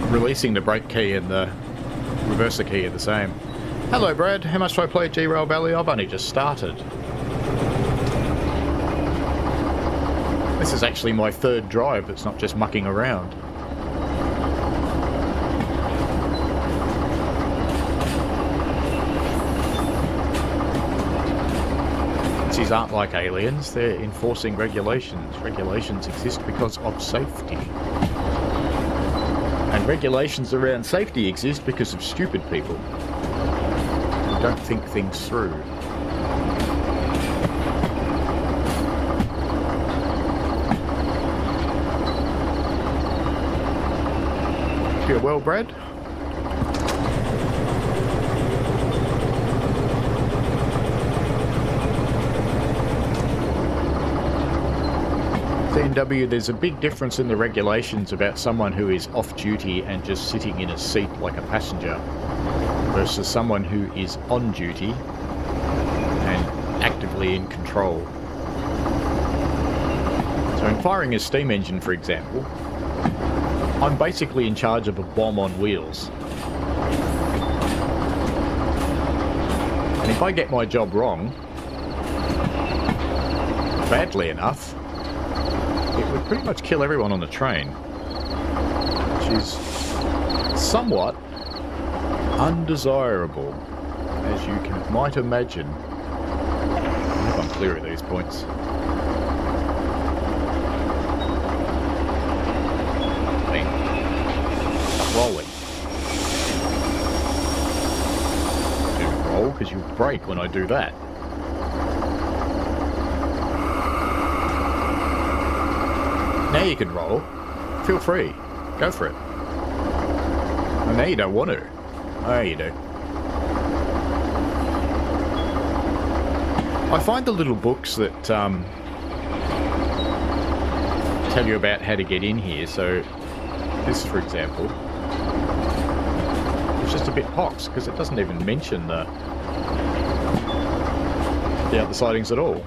releasing the brake key and the reverser key are the same. Hello Brad, how much do I play at Derail Valley? I've only just started. This is actually my third drive, it's not just mucking around. These aren't like aliens, they're enforcing regulations. Regulations exist because of safety. And regulations around safety exist because of stupid people who don't think things through. Feel well, Brad? CNW, there's a big difference in the regulations about someone who is off duty and just sitting in a seat like a passenger versus someone who is on duty and actively in control. So in firing a steam engine, for example, I'm basically in charge of a bomb on wheels. And if I get my job wrong, badly enough, it would pretty much kill everyone on the train, which is somewhat undesirable, as you might imagine. I hope I'm clear at these points. Rolling. Do roll, because you'll brake when I do that. Now you can roll. Feel free. Go for it. And now you don't want to. Oh, you do. I find the little books that tell you about how to get in here. So this, for example, it's just a bit pox because it doesn't even mention the other sidings at all.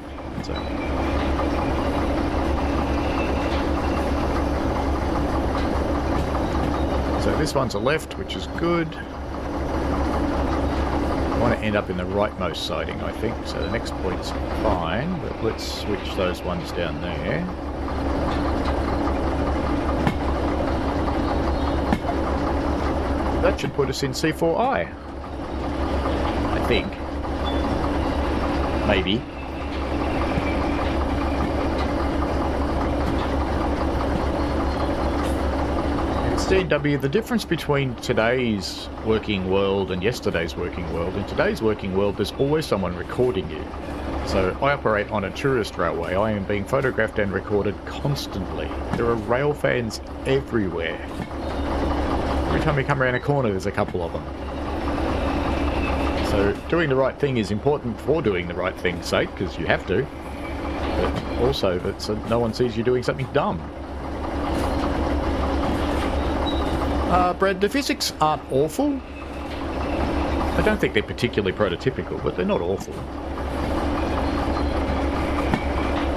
So this one's a left, which is good. I want to end up in the rightmost siding, I think. So the next point's fine, but let's switch those ones down there. That should put us in C4I. I think. Maybe. CW, the difference between today's working world and yesterday's working world, in today's working world there's always someone recording you. So I operate on a tourist railway. I am being photographed and recorded constantly. There are rail fans everywhere. Every time we come around a corner there's a couple of them. So doing the right thing is important for doing the right thing's sake, because you have to, but also that so no one sees you doing something dumb. Brad, the physics aren't awful. I don't think they're particularly prototypical, but they're not awful.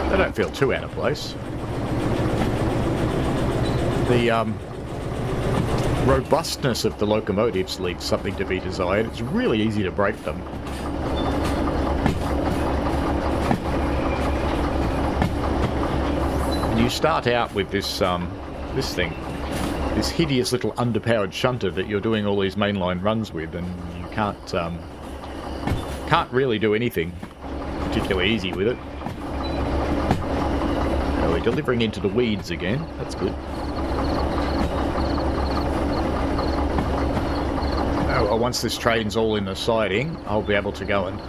They don't feel too out of place. The robustness of the locomotives leaves something to be desired. It's really easy to break them. And you start out with this thing. This hideous little underpowered shunter that you're doing all these mainline runs with, and you can't really do anything particularly easy with it. So we're delivering into the weeds again. That's good. Oh, once this train's all in the siding, I'll be able to go and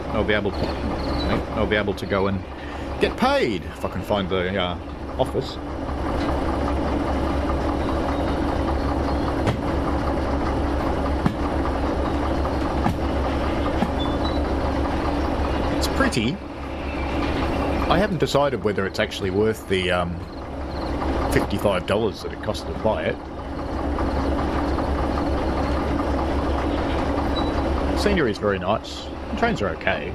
I'll be able to go and get paid if I can find the office. pretty. I haven't decided whether it's actually worth the $55 that it cost to buy it. The scenery is very nice. The trains are okay.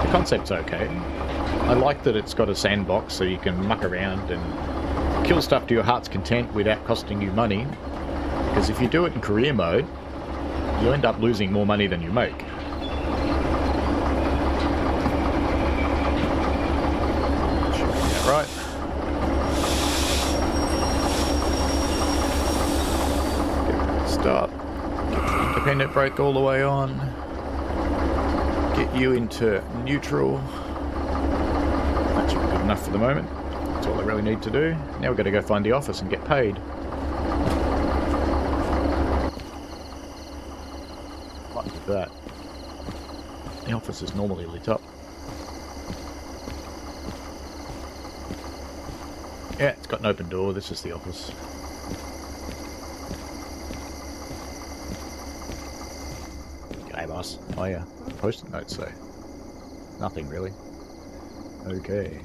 The concept's okay. I like that it's got a sandbox so you can muck around and kill stuff to your heart's content without costing you money. Because if you do it in career mode, you end up losing more money than you make. Right. Stop. Get the independent brake all the way on. Get you into neutral. That should be good enough for the moment. That's all I really need to do. Now we've got to go find the office and get paid. What is that? The office is normally lit up. Yeah, it's got an open door. This is the office. G'day, boss. Oh yeah. Post-it notes say. Nothing really. Okay.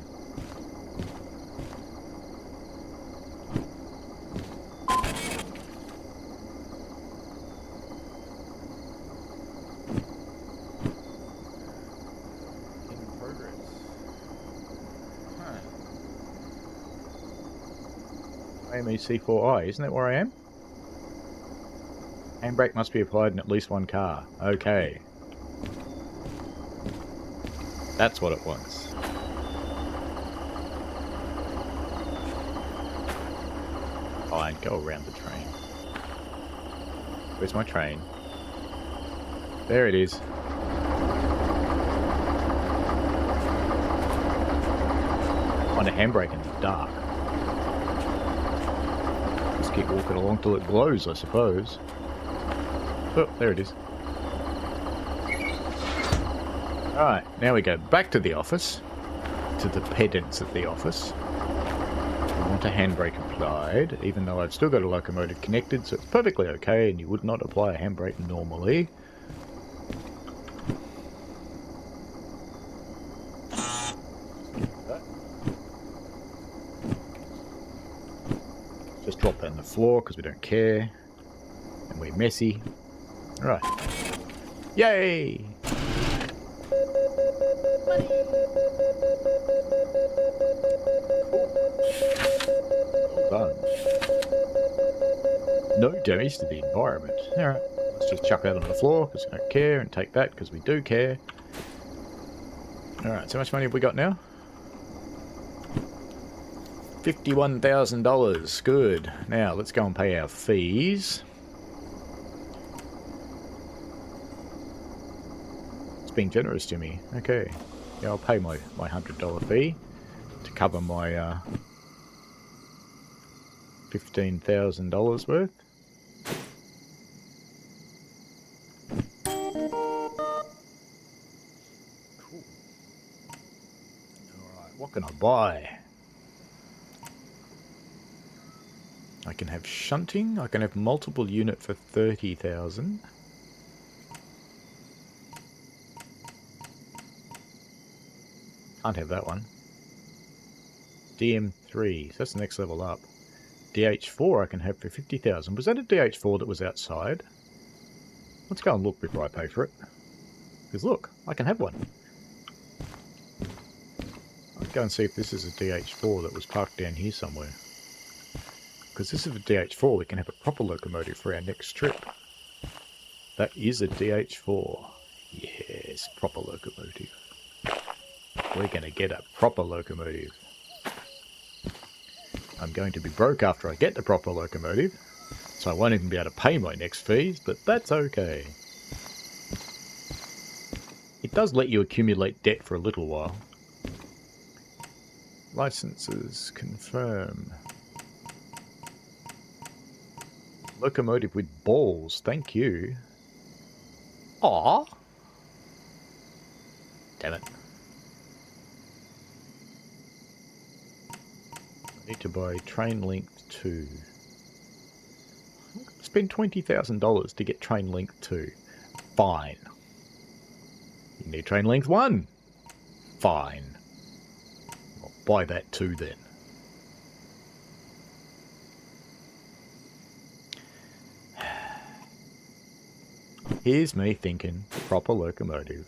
C4I, isn't that where I am? Handbrake must be applied in at least one car. Okay. That's what it wants. Fine, go around the train. Where's my train? There it is. On a handbrake in the dark. Keep walking along till it glows, I suppose. Oh, there it is. Alright, now we go back to the office. To the pedants at the office. We want a handbrake applied, even though I've still got a locomotive connected, so it's perfectly okay, and you would not apply a handbrake normally. Just drop that on the floor because we don't care. And we're messy. Alright. Yay! Well done. No damage to the environment. Alright. Let's just chuck that on the floor because we don't care, and take that because we do care. Alright, so how much money have we got now? $51,000. Good. Now, let's go and pay our fees. It's being generous to me. Okay. Yeah, I'll pay my $100 fee to cover my $15,000 worth. Cool. Alright, what can I buy? I can have shunting. I can have multiple unit for 30,000. Can't have that one. DM3, so that's the next level up. DH4 I can have for 50,000. Was that a DH4 that was outside? Let's go and look before I pay for it. Because look, I can have one. I'll go and see if this is a DH4 that was parked down here somewhere. Because this is a DH4, we can have a proper locomotive for our next trip. That is a DH4. Yes, proper locomotive. We're going to get a proper locomotive. I'm going to be broke after I get the proper locomotive, so I won't even be able to pay my next fees, but that's okay. It does let you accumulate debt for a little while. Licenses, confirm. Locomotive with balls, thank you. Aww. Damn it. I need to buy train length 2. Spend $20,000 to get train length 2. Fine. You need train length 1. Fine. I'll buy that too then. Here's me thinking, proper locomotive.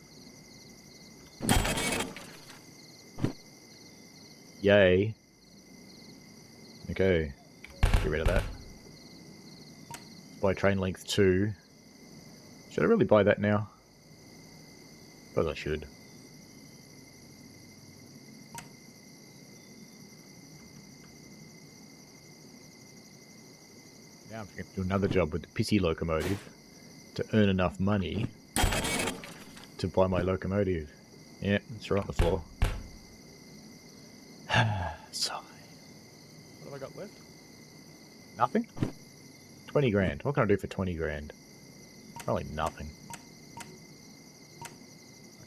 Yay. Okay, get rid of that. Buy train length 2. Should I really buy that now? But I should. Now I'm going to do another job with the pissy locomotive to earn enough money to buy my locomotive. Yeah, it's right on the floor. Sigh. What have I got left? Nothing? 20 grand. What can I do for 20 grand? Probably nothing. I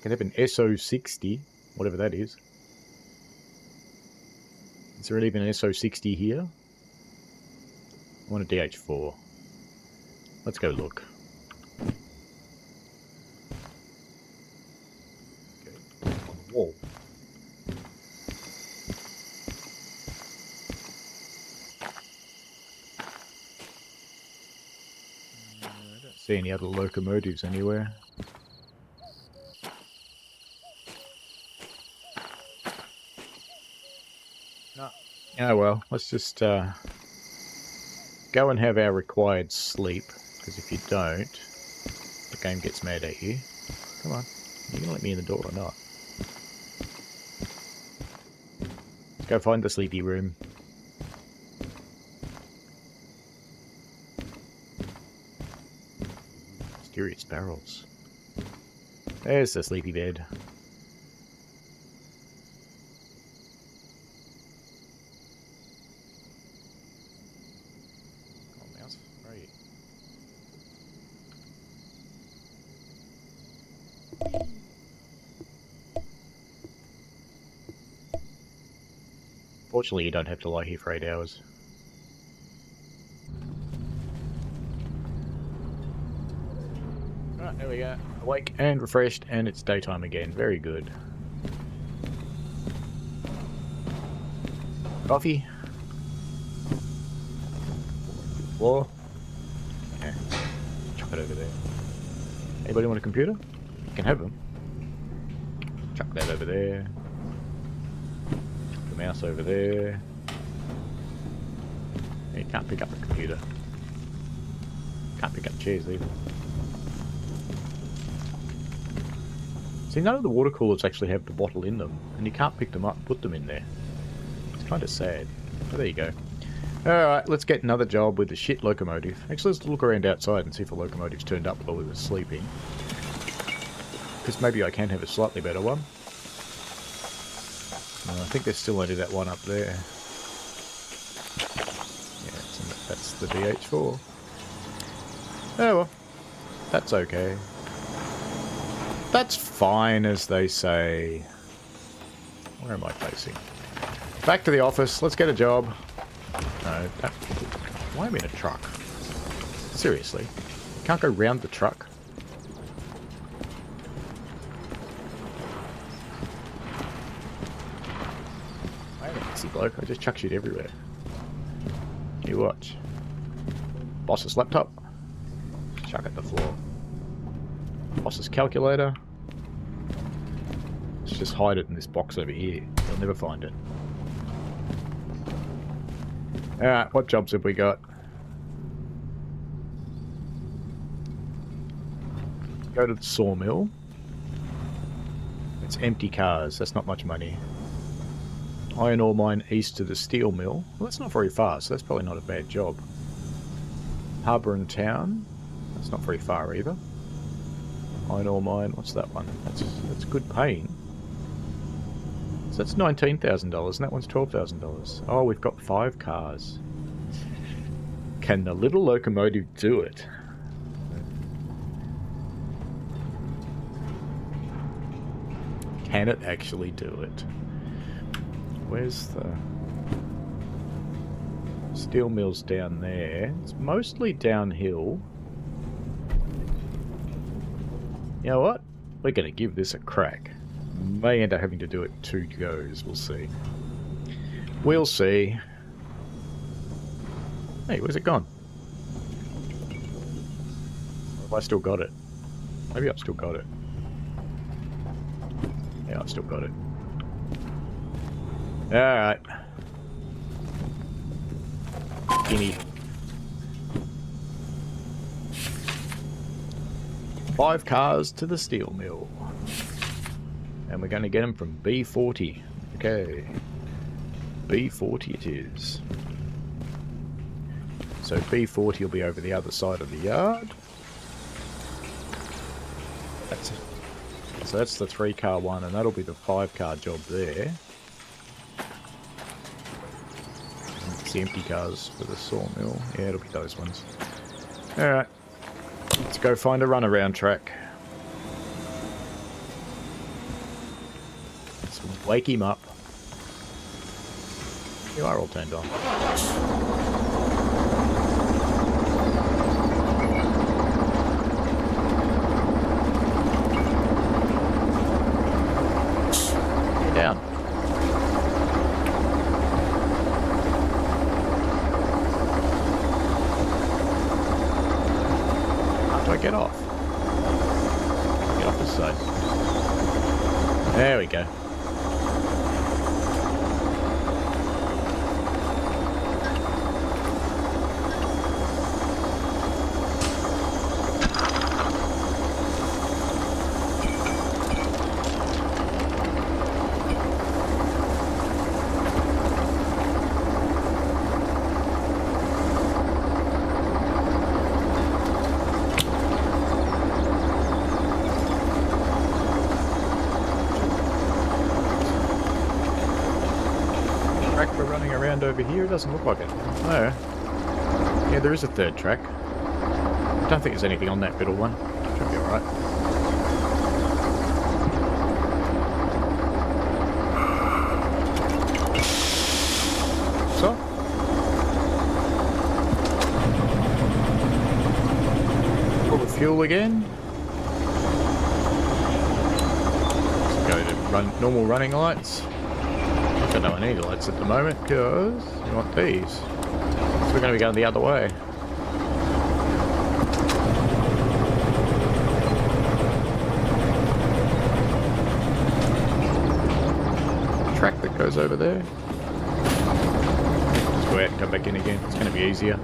can have an SO60, whatever that is. Is there even an SO60 here? I want a DH4. Let's go look. Okay, on the wall. I don't see any other locomotives anywhere. No. Oh well, let's just go and have our required sleep, because if you don't, the game gets mad at you. Come on, you gonna let me in the door or not? Let's go find the sleepy room. Mysterious barrels. There's the sleepy bed. Fortunately, you don't have to lie here for 8 hours. Right, there we go. Awake and refreshed, and it's daytime again. Very good. Coffee. Floor. Yeah. Chuck it over there. Anybody want a computer? You can have them. Chuck that over there. Mouse over there. You can't pick up the computer. Can't pick up chairs either. See, none of the water coolers actually have the bottle in them, and you can't pick them up and put them in there. It's kind of sad. But there you go. Alright, let's get another job with the shit locomotive. Actually, let's look around outside and see if a locomotive's turned up while we were sleeping. Because maybe I can have a slightly better one. I think there's still only that one up there. Yeah, that's the DH4. Oh well, that's okay. That's fine, as they say. Where am I facing? Back to the office. Let's get a job. No, why am I in a truck? Seriously, can't go round the truck. Bloke, I just chuck shit everywhere. You watch. Boss's laptop. Chuck at the floor. Boss's calculator. Let's just hide it in this box over here. You'll never find it. Alright, what jobs have we got? Go to the sawmill. It's empty cars, that's not much money. Iron ore mine east to the steel mill. Well, that's not very far, so that's probably not a bad job. Harbour and town. That's not very far either. Iron ore mine. What's that one? That's good paying. So that's $19,000, and that one's $12,000. Oh, we've got 5 cars. Can the little locomotive do it? Can it actually do it? Where's the steel mill's down there? It's mostly downhill. You know what? We're going to give this a crack. May end up having to do it 2 goes. We'll see. We'll see. Hey, where's it gone? Have I still got it? Maybe I've still got it. Yeah, I've still got it. Alright. Guinea. 5 cars to the steel mill. And we're going to get them from B40. Okay. B40 it is. So B40 will be over the other side of the yard. So that's the 3-car one, and that'll be the 5-car job there. And it's the empty cars for the sawmill. Yeah, it'll be those ones. Alright. Let's go find a runaround track. Let's wake him up. You are all turned on. Get down. How do I get off? Get off this side. There we go. Over here, it doesn't look like it. No. Yeah, there is a 3rd track. I don't think there's anything on that middle one. Should be alright. So. Full of fuel again. Let's go to normal running lights. I don't need lights at the moment because we want these. So we're going to be going the other way. Track that goes over there. Just go out and come back in again. It's going to be easier.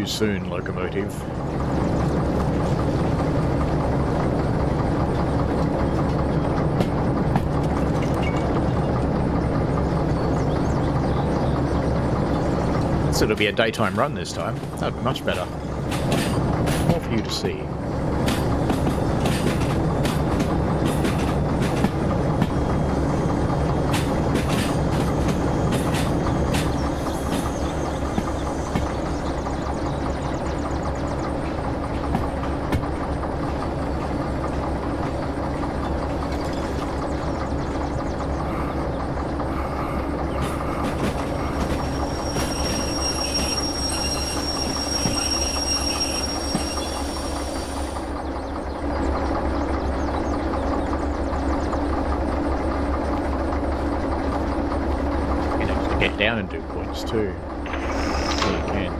Soon, locomotive. So it'll be a daytime run this time. That'd be much better. More for you to see. Down and do points too. So you can.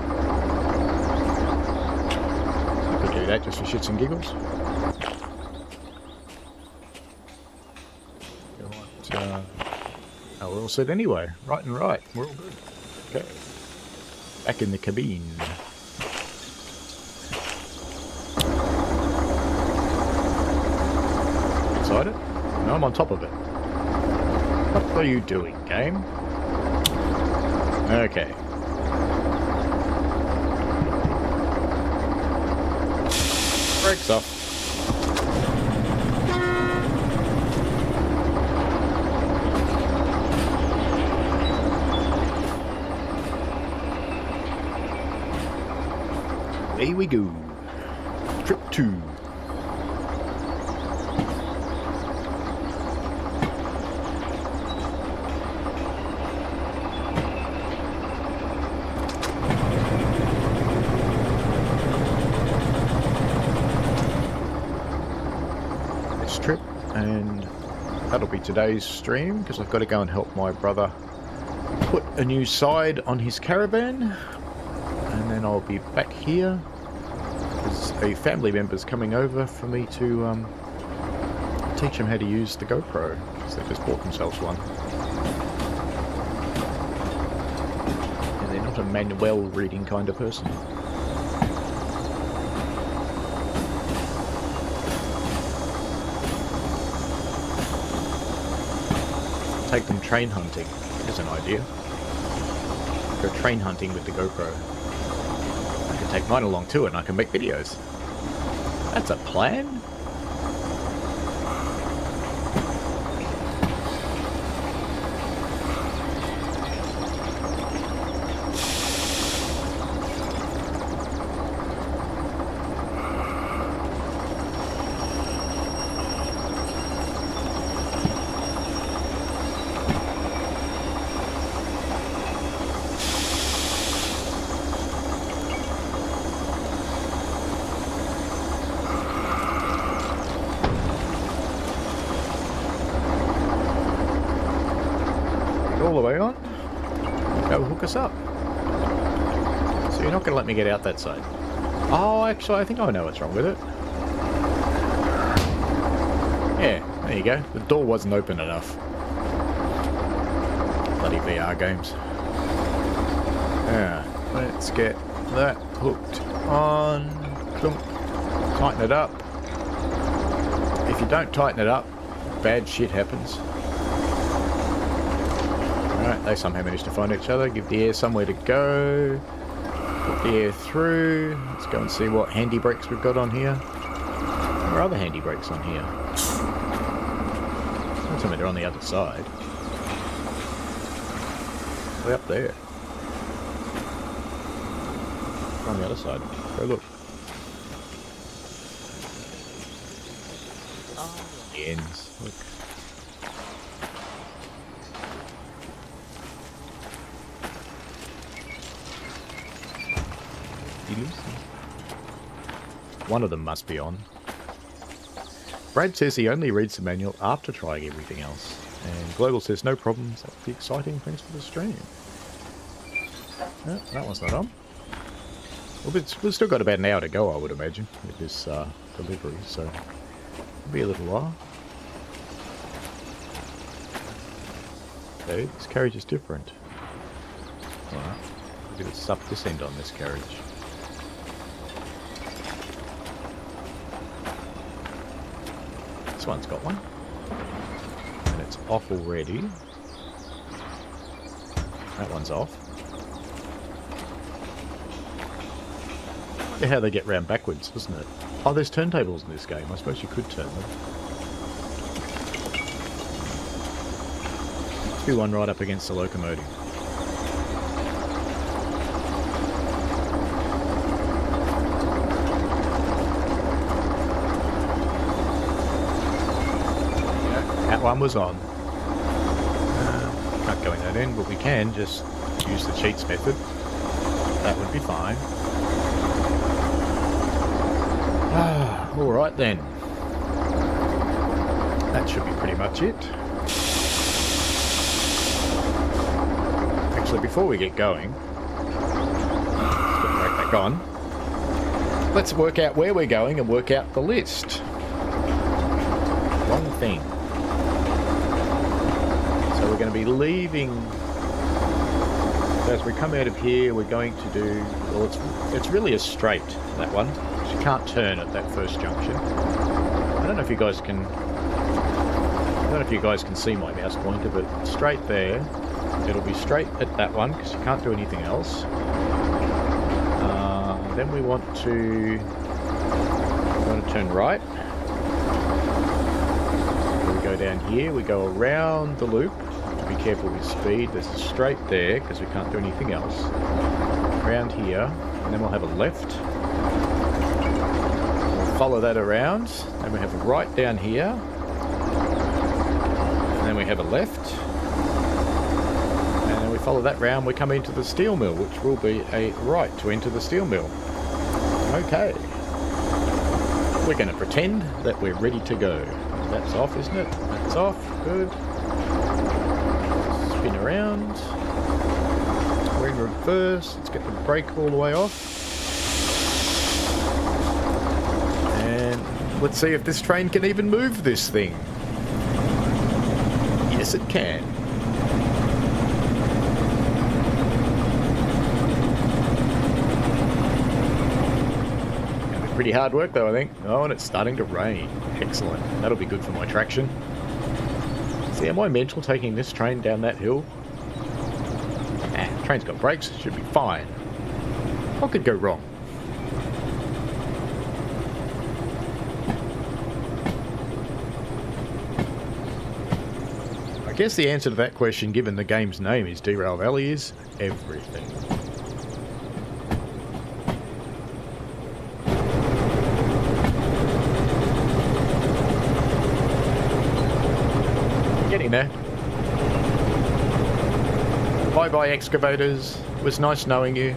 just for shits and giggles. Oh, we're all set anyway. Right and right. We're all good. Okay. Back in the cabine. Excited? No, I'm on top of it. What are you doing, game? Okay. Brakes off. Away we go. Trip 2. This trip, and that'll be today's stream because I've got to go and help my brother put a new side on his caravan, and then I'll be back here. A family member's coming over for me to teach them how to use the GoPro, because they just bought themselves one. And they're not a manual reading kind of person. Take them train hunting. Here's an idea. Go train hunting with the GoPro. I can take mine along too and I can make videos. That's a plan. All the way on. Go hook us up. So you're not going to let me get out that side. Oh, actually, I think I know what's wrong with it. Yeah, there you go. The door wasn't open enough. Bloody VR games. Yeah, let's get that hooked on. Tighten it up. If you don't tighten it up, bad shit happens. Alright, they somehow managed to find each other, give the air somewhere to go, put the air through. Let's go and see what handy brakes we've got on here. There are other handy brakes on here. Don't tell me they're on the other side. Way up there. They're on the other side. Go look. Oh, the ends. Look. One of them must be on. Brad says he only reads the manual after trying everything else. And Global says no problems. That would be exciting. Thanks for the stream. No, that one's not on. Well, we've still got about an hour to go, I would imagine, with this delivery. So it'll be a little while. Okay, this carriage is different. Alright. Maybe let's up this end on this carriage. This one's got one. And it's off already. That one's off. I wonder how they get round backwards, doesn't it? Oh, there's turntables in this game. I suppose you could turn them. Must be one right up against the locomotive. One was on. Can't go in that end, but we can just use the cheats method. That would be fine. Alright then. That should be pretty much it. Actually, before we get going, let's put the brake back on. let's work out where we're going and work out the list. One thing. So we're going to be leaving. As we come out of here, we're going to do. Well, it's really a straight, that one. You can't turn at that first junction. I don't know if you guys can. I don't know if you guys can see my mouse pointer, but straight there. It'll be straight at that one because you can't do anything else. Then we want to turn right. We go down here. We go around the loop. To be careful with speed. There's a straight there because we can't do anything else. Around here, and then we'll have a left. We'll follow that around. Then we have a right down here, and then we have a left. Follow that round, we come into the steel mill, which will be a right to enter the steel mill. Okay. We're going to pretend that we're ready to go. That's off, isn't it? That's off. Good. Spin around. We're in reverse. Let's get the brake all the way off. And let's see if this train can even move this thing. Yes, it can. Pretty hard work though, I think. Oh, and it's starting to rain. Excellent. That'll be good for my traction. See, am I mental taking this train down that hill? Train's got brakes. Should be fine. What could go wrong? I guess the answer to that question, given the game's name is Derail Valley, is everything. There. Bye-bye, excavators. It was nice knowing you.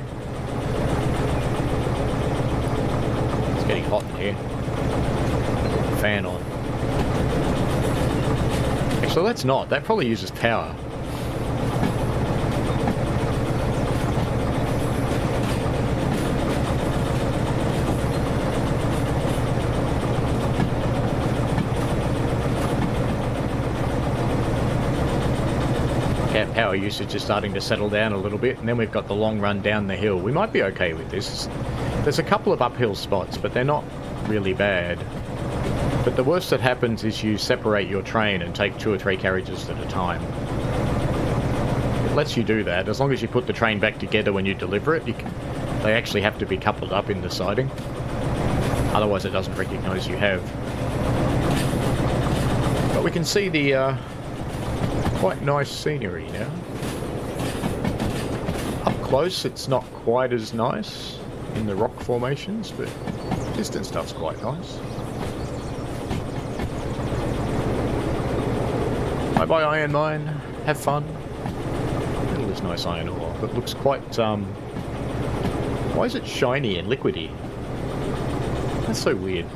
It's getting hot in here. Fan on. Actually, that's not. That probably uses power. Power usage is starting to settle down a little bit, and then we've got the long run down the hill. We might be okay with this. There's a couple of uphill spots, but they're not really bad. But the worst that happens is you separate your train and take 2 or 3 carriages at a time. It lets you do that. As long as you put the train back together when you deliver it, they actually have to be coupled up in the siding. Otherwise it doesn't recognise you have. But we can see the quite nice scenery now. Up close it's not quite as nice in the rock formations, but distance stuff's quite nice. Bye bye iron mine, have fun. It is nice iron ore, but looks quite why is it shiny and liquidy? That's so weird.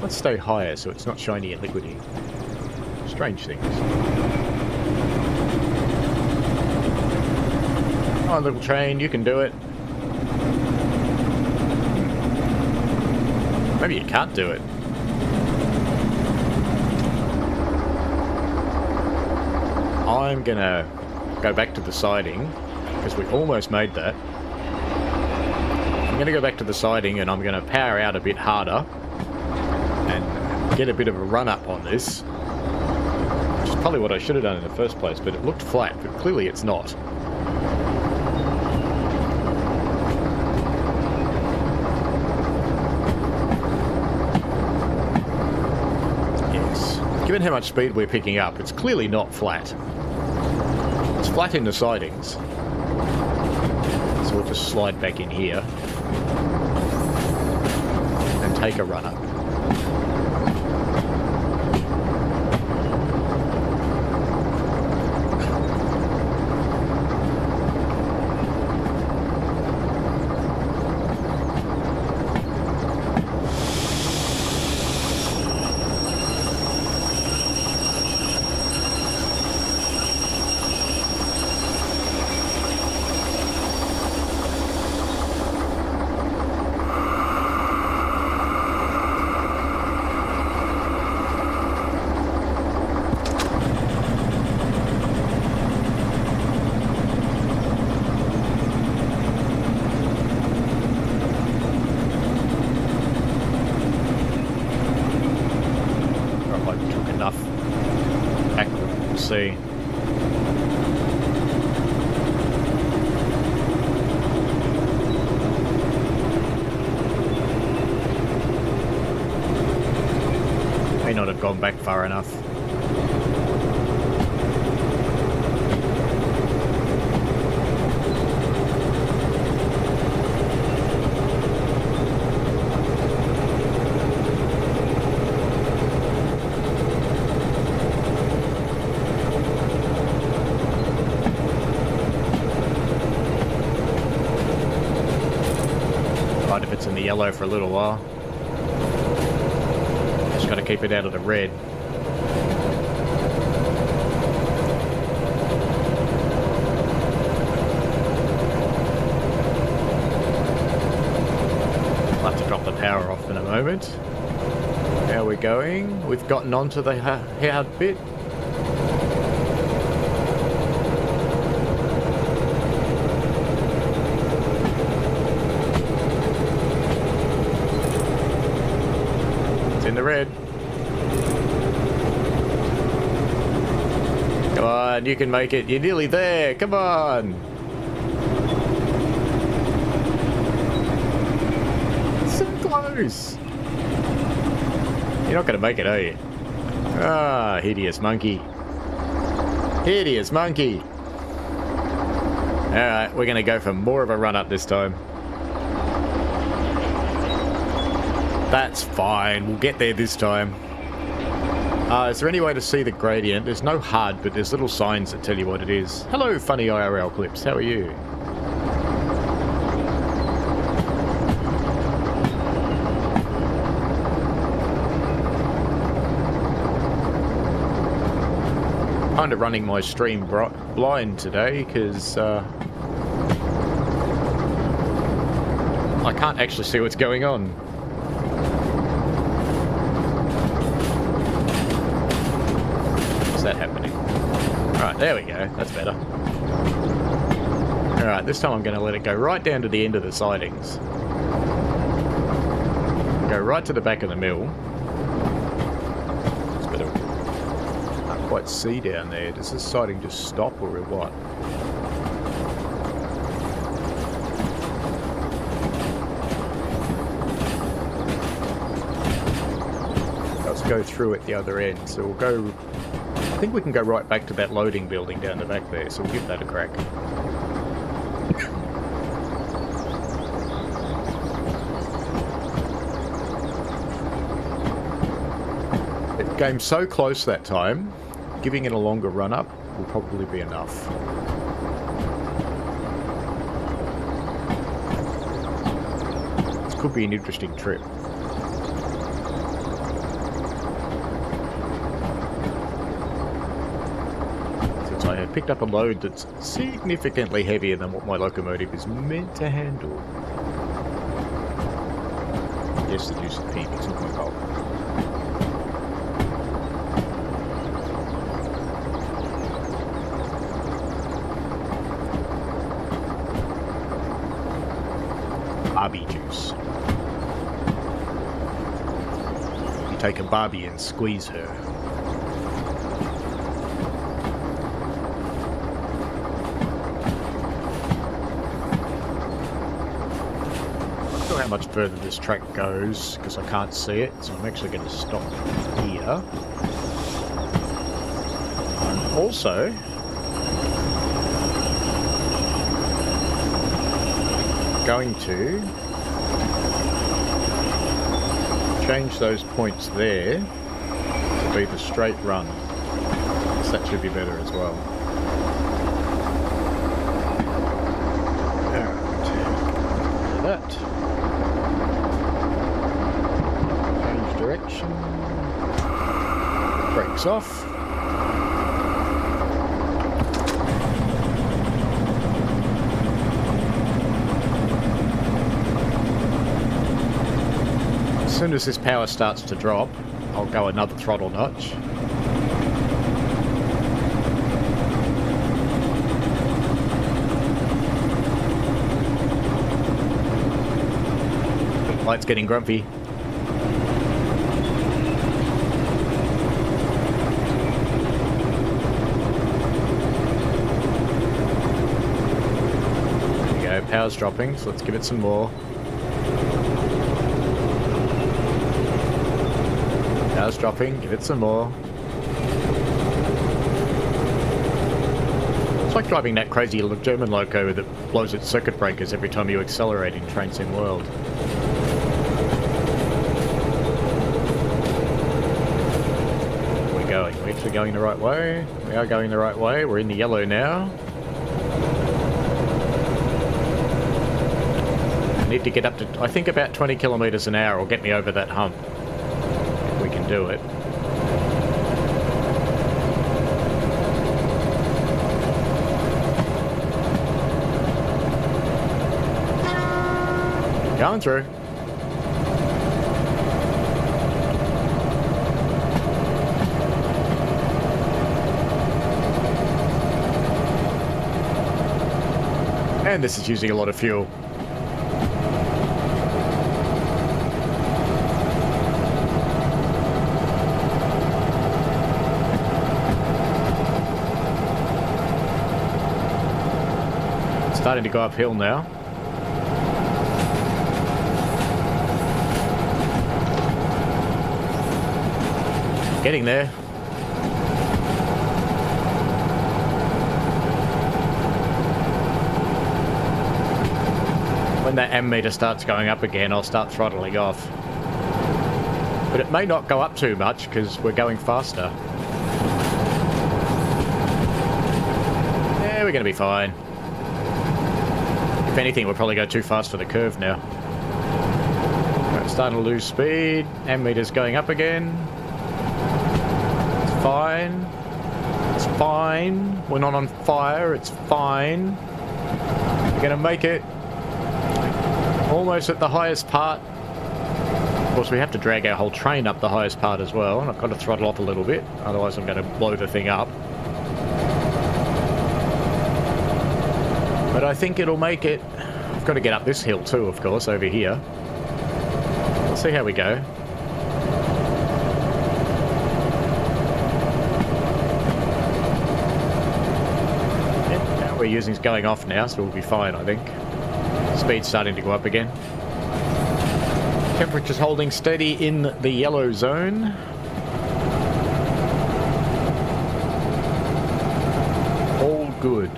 Let's stay higher so it's not shiny and liquidy. Strange things. Oh, little train, you can do it. Maybe you can't do it. I'm gonna go back to the siding because we almost made that. I'm gonna go back to the siding and I'm gonna power out a bit harder and get a bit of a run up on this. Probably what I should have done in the first place, but it looked flat, but clearly it's not. Yes. Given how much speed we're picking up, it's clearly not flat. It's flat in the sidings. So we'll just slide back in here and take a run up. see. May not have gone back far enough. If it's in the yellow for a little while. Just got to keep it out of the red. I'll have to drop the power off in a moment. How are we going? We've gotten onto the hard bit. In the red. Come on, you can make it. You're nearly there. Come on. So close. You're not going to make it, are you? Ah, hideous monkey. Hideous monkey. Alright, we're going to go for more of a run up this time. That's fine. We'll get there this time. Is there any way to see the gradient? There's no HUD, but there's little signs that tell you what it is. Hello, funny IRL clips. How are you? Kind of running my stream blind today because I can't actually see what's going on. That happening. Alright, there we go. That's better. Alright, this time I'm going to let it go right down to the end of the sidings. Go right to the back of the mill. It's better. I can't quite see down there. Does this siding just stop or what? Let's go through at the other end. So we'll go... I think we can go right back to that loading building down the back there, so we'll give that a crack. It came so close that time, giving it a longer run up will probably be enough. This could be an interesting trip. I have picked up a load that's significantly heavier than what my locomotive is meant to handle. Yes, the use of peat, it's not my fault. Barbie juice. You take a Barbie and squeeze her. How much further this track goes because I can't see it, so I'm actually going to stop here. I'm also going to change those points there to be the straight run, so that should be better as well. Alright, that. Direction. Brakes off. As soon as this power starts to drop, I'll go another throttle notch. Light's getting grumpy. power's dropping, so let's give it some more. Power's dropping, give it some more. It's like driving that crazy German loco that blows its circuit breakers every time you accelerate in Train Sim World. Where are we going? Are we actually going the right way? We are going the right way. We're in the yellow now. I need to get up to, I think, about 20 kilometers an hour will get me over that hump. If we can do it. Going through. And this is using a lot of fuel. It's starting to go uphill now. Getting there. When that M meter starts going up again, I'll start throttling off. But it may not go up too much because we're going faster. Yeah, we're going to be fine. If anything, we'll probably go too fast for the curve now. Right, starting to lose speed. M meter's going up again. Fine. It's fine. We're not on fire. It's fine. We're going to make it almost at the highest part. Of course, we have to drag our whole train up the highest part as well, and I've got to throttle off a little bit, otherwise I'm going to blow the thing up. But I think it'll make it. I've got to get up this hill too, of course, over here. Let's see how we go. We're using is going off now, so we'll be fine, I think. Speed's starting to go up again. Temperature's holding steady in the yellow zone. All good.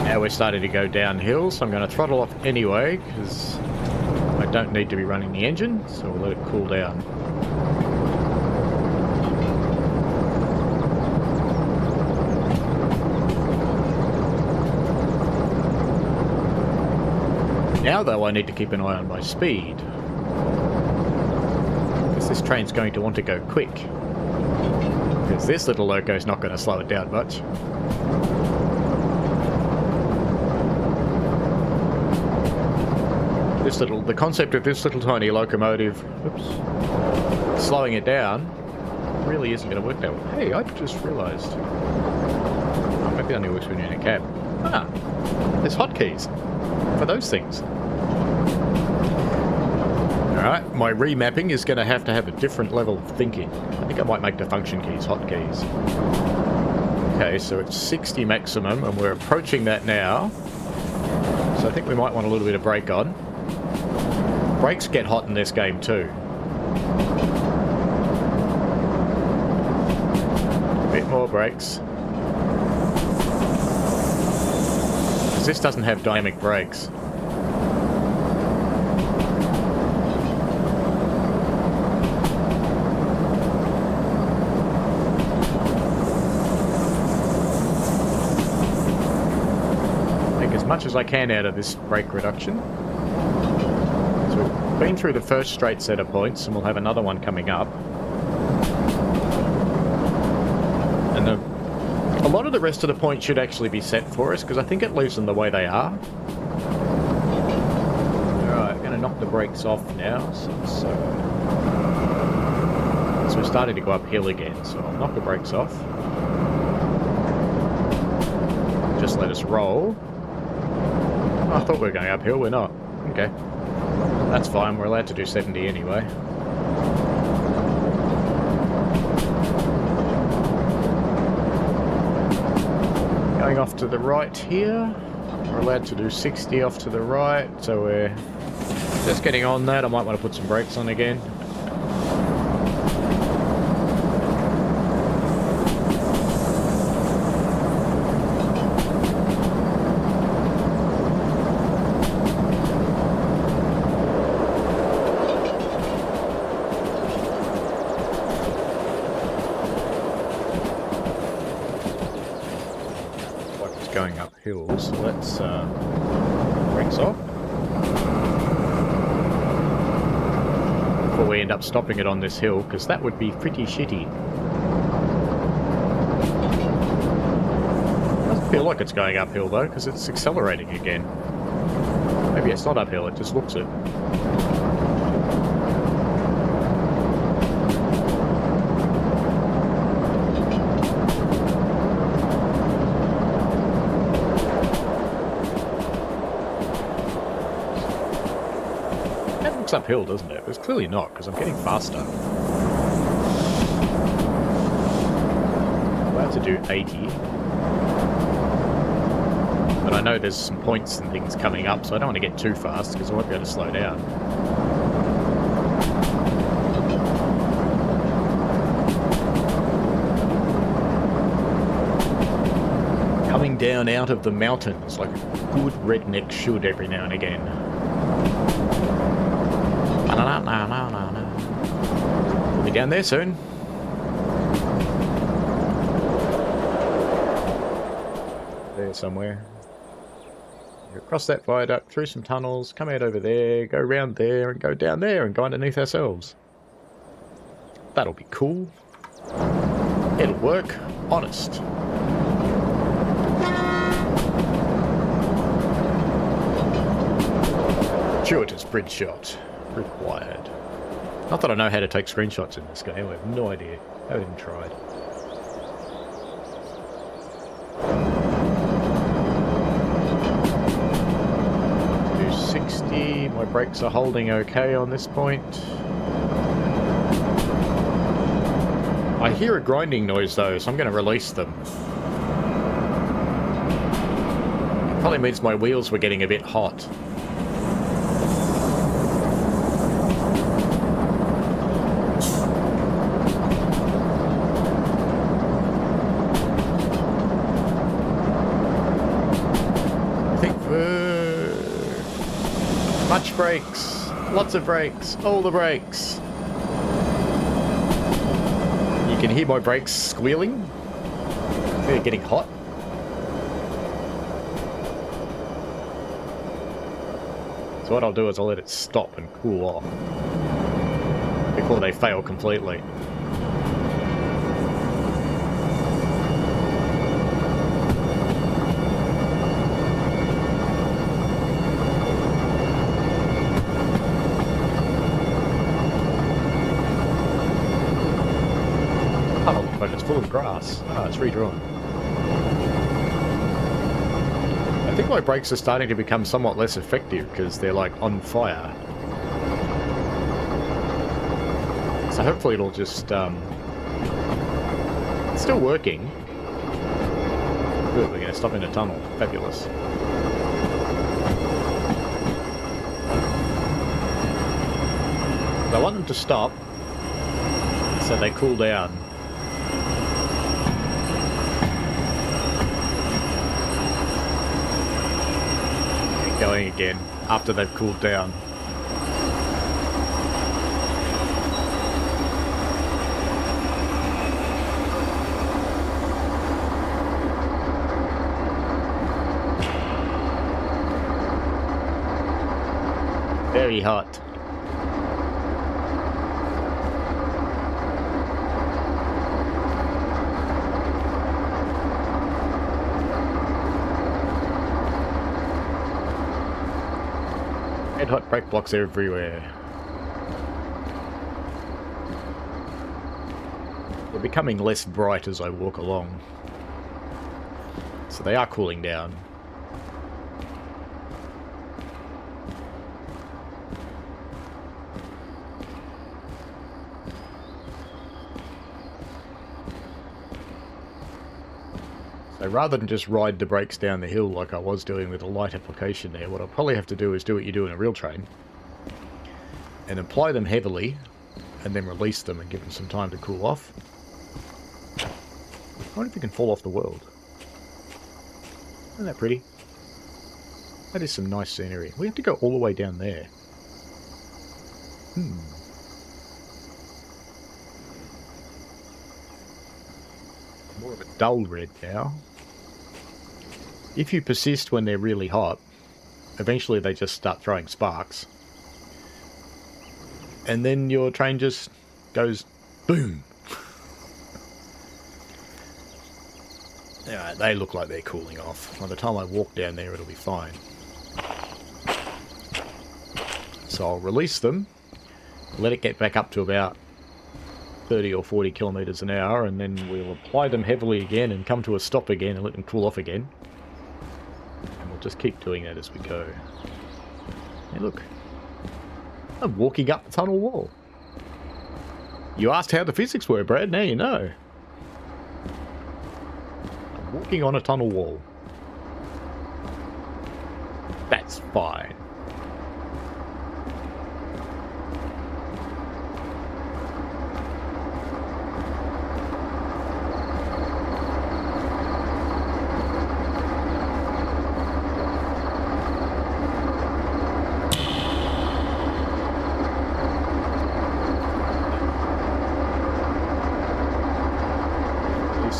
Now we're starting to go downhill, so I'm going to throttle off anyway, because I don't need to be running the engine, so we'll let it cool down. Now, though, I need to keep an eye on my speed, because this train's going to want to go quick, because this little loco is not going to slow it down much. The concept of this little tiny locomotive, oops, slowing it down really isn't going to work that way. Hey, I just realised. Oh, maybe it only works when you're in a cab. Ah, there's hotkeys for those things. Alright, my remapping is going to have a different level of thinking. I think I might make the function keys hotkeys. Okay, so it's 60 maximum, and we're approaching that now. So I think we might want a little bit of brake on. Brakes get hot in this game too. A bit more brakes. Because this doesn't have dynamic brakes. Make as much as I can out of this brake reduction. Been through the first straight set of points, and we'll have another one coming up. And a lot of the rest of the points should actually be set for us, because I think it leaves them the way they are. Alright, I'm going to knock the brakes off now. So we're starting to go uphill again, so I'll knock the brakes off. Just let us roll. Oh, I thought we were going uphill, we're not. Okay. That's fine, we're allowed to do 70 anyway. Going off to the right here. We're allowed to do 60 off to the right, so we're just getting on that. I might want to put some brakes on again. Going up hills, so let's brakes off before we end up stopping it on this hill, because that would be pretty shitty. Doesn't feel like it's going uphill though, because it's accelerating again. Maybe it's not uphill, it just looks it. Uphill, doesn't it? It's clearly not, because I'm getting faster. I'm about to do 80. But I know there's some points and things coming up, so I don't want to get too fast, because I won't be able to slow down. Coming down out of the mountains, like a good redneck should every now and again. We'll be down there soon. There somewhere. Across that viaduct, through some tunnels, come out over there, go round there, and go down there, and go underneath ourselves. That'll be cool. It'll work. Honest. Juventus Bridge shot required. Not that I know how to take screenshots in this game, I have no idea. I haven't even tried. Do 60, my brakes are holding okay on this point. I hear a grinding noise though, so I'm going to release them. Probably means my wheels were getting a bit hot. Much brakes, lots of brakes, all the brakes. You can hear my brakes squealing. They're getting hot. So what I'll do is I'll let it stop and cool off before they fail completely. But it's full of grass. Ah, it's redrawn. I think my brakes are starting to become somewhat less effective because they're like on fire. So hopefully it'll just it's still working. Good, we're gonna stop in a tunnel. Fabulous. I want them to stop so they cool down. Going again after they've cooled down. Very hot. Red hot brake blocks everywhere. They're becoming less bright as I walk along. So they are cooling down. So rather than just ride the brakes down the hill like I was doing with a light application there, what I'll probably have to do is do what you do in a real train. And apply them heavily, and then release them and give them some time to cool off. I wonder if you can fall off the world. Isn't that pretty? That is some nice scenery. We have to go all the way down there. More of a dull red now. If you persist when they're really hot, eventually they just start throwing sparks. And then your train just goes boom. Alright, they look like they're cooling off. By the time I walk down there, it'll be fine. So I'll release them, let it get back up to about 30 or 40 kilometers an hour, and then we'll apply them heavily again and come to a stop again and let them cool off again. And we'll just keep doing that as we go. Hey, look. I'm walking up the tunnel wall. You asked how the physics were, Brad. Now you know. I'm walking on a tunnel wall. That's fine.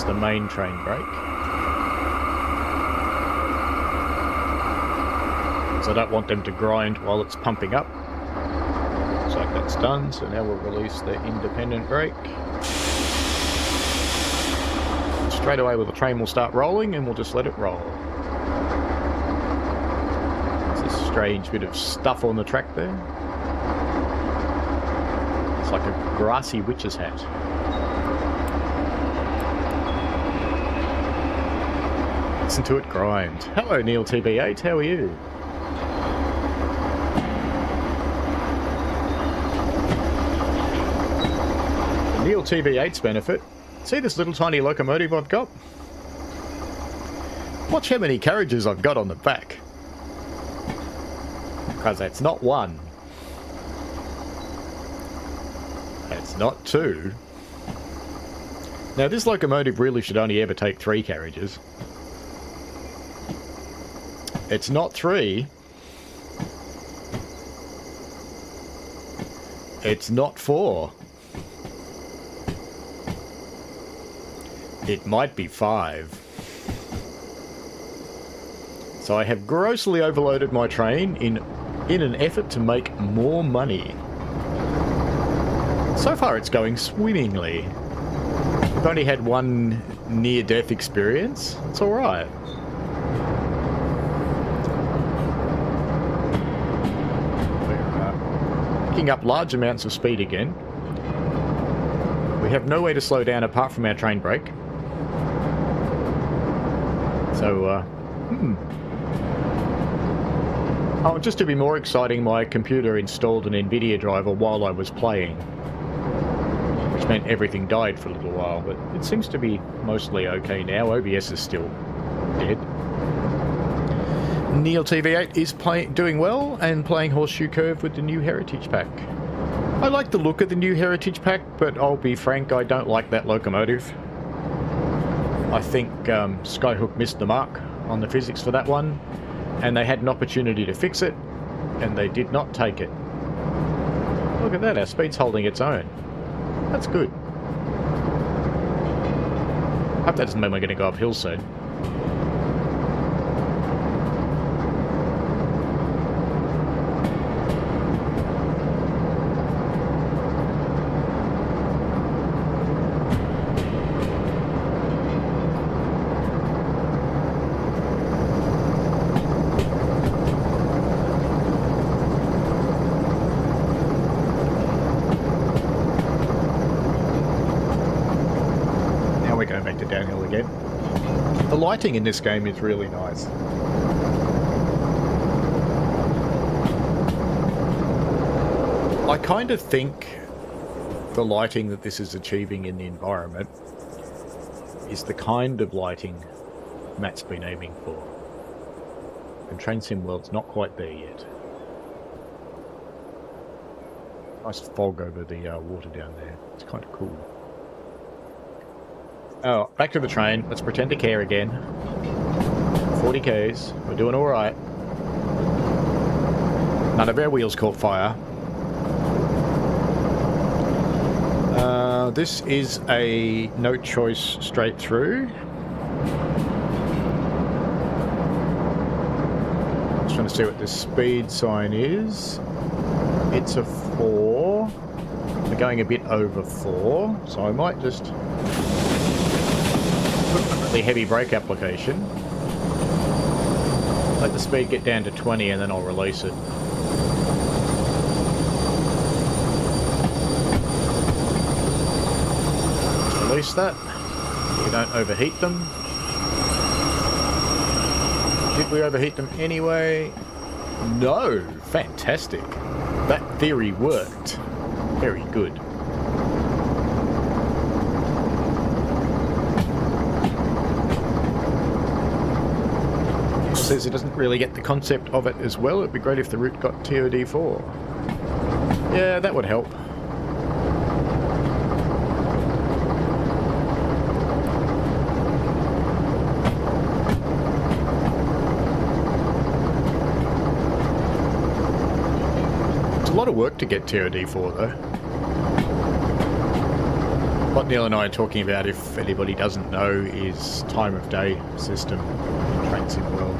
The main train brake. So I don't want them to grind while it's pumping up. Looks like that's done, so now we'll release the independent brake. Straight away the train will start rolling and we'll just let it roll. There's this strange bit of stuff on the track there. It's like a grassy witch's hat. Listen to it grind. Hello, Neil TB8, how are you? For Neil TB8's benefit, see this little tiny locomotive I've got? Watch how many carriages I've got on the back. Because that's not one. That's not two. Now this locomotive really should only ever take 3 carriages. It's not 3. It's not 4. It might be 5. So I have grossly overloaded my train in an effort to make more money. So far it's going swimmingly. We've only had one near-death experience. It's alright. Up large amounts of speed again. We have no way to slow down apart from our train brake. So, oh, just to be more exciting, my computer installed an NVIDIA driver while I was playing, which meant everything died for a little while, but it seems to be mostly okay now. OBS is still dead. Neil TV8 is doing well and playing Horseshoe Curve with the new Heritage Pack. I like the look of the new Heritage Pack, but I'll be frank, I don't like that locomotive. I think Skyhook missed the mark on the physics for that one, and they had an opportunity to fix it, and they did not take it. Look at that, our speed's holding its own. That's good. Hope that doesn't mean we're going to go uphill soon. Downhill again. The lighting in this game is really nice. I kind of think the lighting that this is achieving in the environment is the kind of lighting Matt's been aiming for. And Train Sim World's not quite there yet. Nice fog over the water down there. It's kind of cool. Oh, back to the train. Let's pretend to care again. 40 Ks. We're doing alright. None of our wheels caught fire. This is a no choice straight through. Just trying to see what the speed sign is. It's a 4. We're going a bit over 4, so I might just put a really heavy brake application. Let the speed get down to 20 and then I'll release it. Release that. We don't overheat them. Did we overheat them anyway? No! Fantastic. That theory worked. Very good. It says it doesn't really get the concept of it as well. It'd be great if the route got TOD4. Yeah, that would help. A lot of work to get TOD4 though. What Neil and I are talking about, if anybody doesn't know, is time of day system in Train Sim World.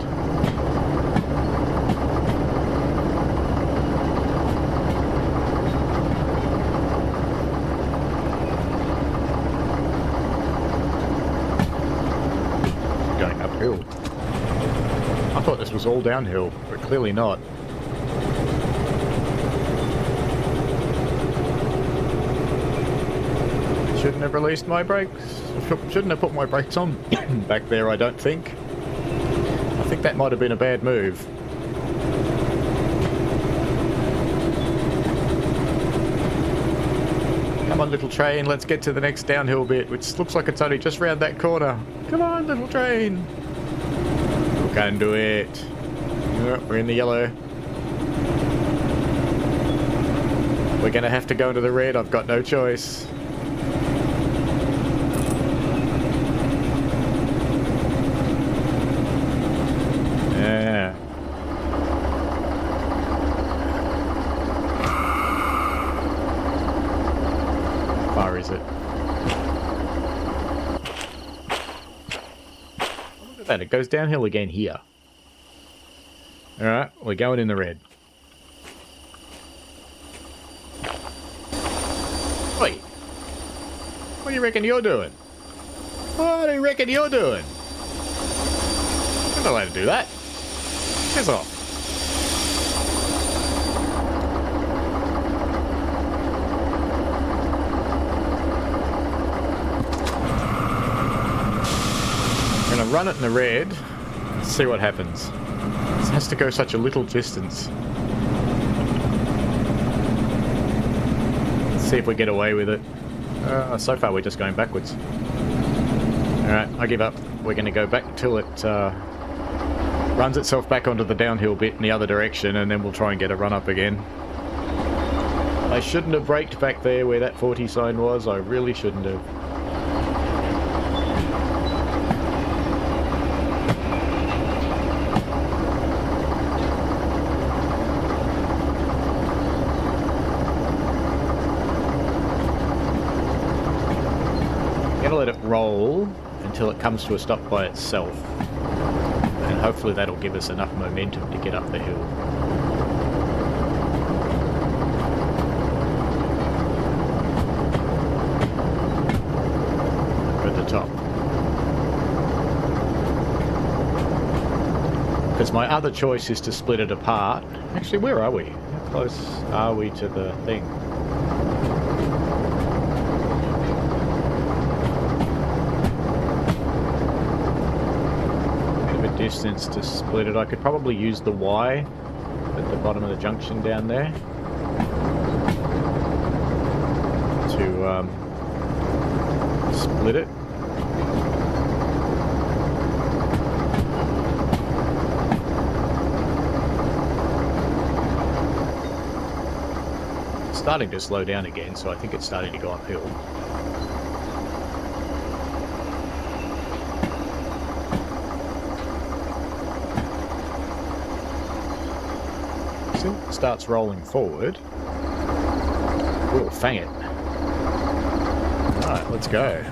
Going uphill. I thought this was all downhill, but clearly not. Shouldn't have released my brakes. Shouldn't have put my brakes on back there, I don't think. I think that might have been a bad move. Come on, little train, let's get to the next downhill bit, which looks like it's only just round that corner. Come on, little train. We can do it. Oh, we're in the yellow. We're going to have to go into the red. I've got no choice. Yeah. How far is it? Look at that. It goes downhill again here. Alright, we're going in the red. Wait. What do you reckon you're doing? What do you reckon you're doing? You're not allowed to do that. Piss off. I'm going to run it in the red and see what happens. It has to go such a little distance. Let's see if we get away with it. So far we're just going backwards. Alright, I give up. We're going to go back till it runs itself back onto the downhill bit in the other direction, and then we'll try and get a run up again. I shouldn't have braked back there where that 40 sign was. I really shouldn't have. Let it roll until it comes to a stop by itself, and hopefully that'll give us enough momentum to get up the hill. At the top, because my other choice is to split it apart. Actually, where are we? How close are we to the thing? Distance to split it. I could probably use the Y at the bottom of the junction down there to split it. starting to slow down again, so I think it's starting to go uphill. Still starts rolling forward. We'll fang it. Alright, let's go.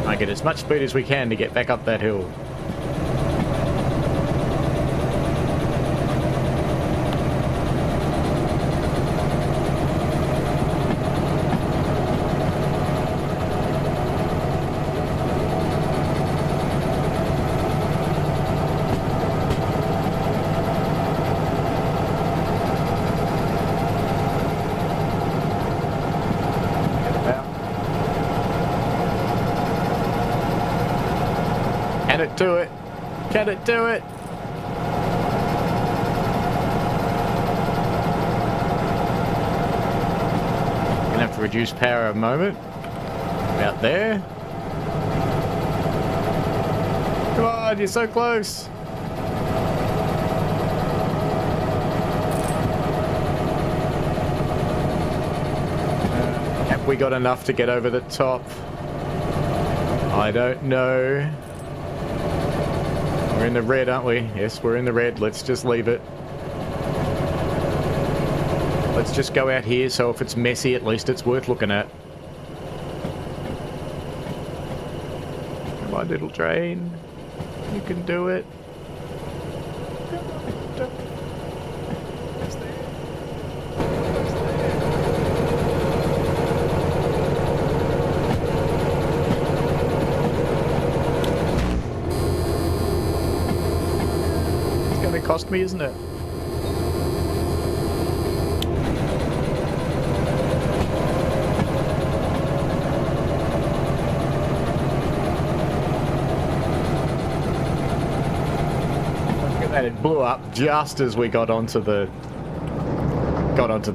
I get as much speed as we can to get back up that hill. Can it do it? Can it do it? Gonna have to reduce power a moment. About there. Come on, you're so close. Have we got enough to get over the top? I don't know. We're in the red, aren't we? Yes, we're in the red. Let's just leave it. Let's just go out here, so if it's messy, at least it's worth looking at. Come on, little train. You can do it. Cost me, isn't it? Look at that, it blew up just as we got onto the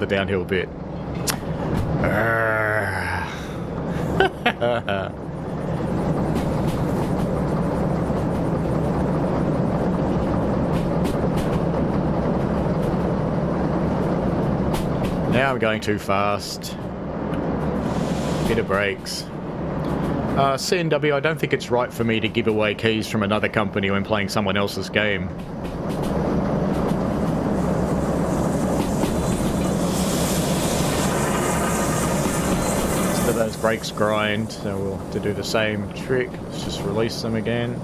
downhill bit. Now I'm going too fast. Bit of brakes. CNW, I don't think it's right for me to give away keys from another company when playing someone else's game. So those brakes grind, so we'll have to do the same trick. Let's just release them again.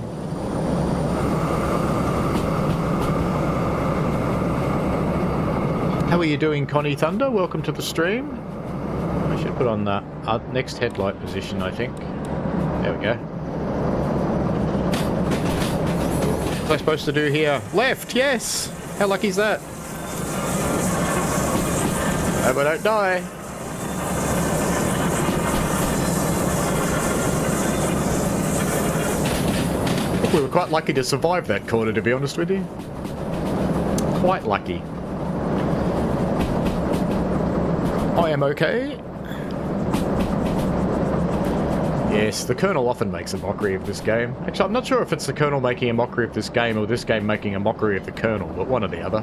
How are you doing, Connie Thunder? Welcome to the stream. I should put on the next headlight position, I think. There we go. What am I supposed to do here? Left, yes! How lucky is that? Hope I don't die. I think we were quite lucky to survive that corner, to be honest with you. Quite lucky. I am okay. Yes, the Colonel often makes a mockery of this game. Actually, I'm not sure if it's the Colonel making a mockery of this game or this game making a mockery of the Colonel, but one or the other.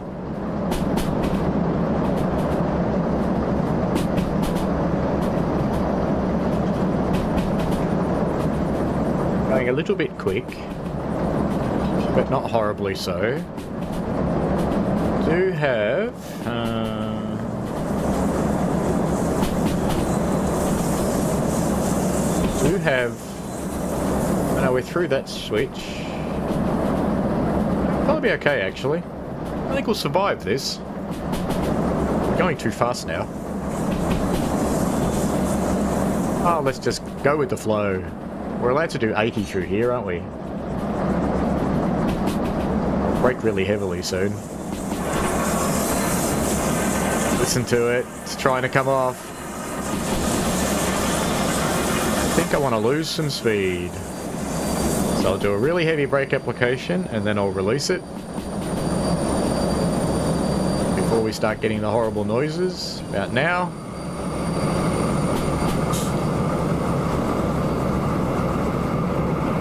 Going a little bit quick, but not horribly so. Do have... oh no, we're through that switch. Probably be okay, actually. I think we'll survive this. We're going too fast now. Oh, let's just go with the flow. We're allowed to do 80 through here, aren't we? We'll brake really heavily soon. Listen to it. It's trying to come off. I think I want to lose some speed. So I'll do a really heavy brake application and then I'll release it. Before we start getting the horrible noises. About now.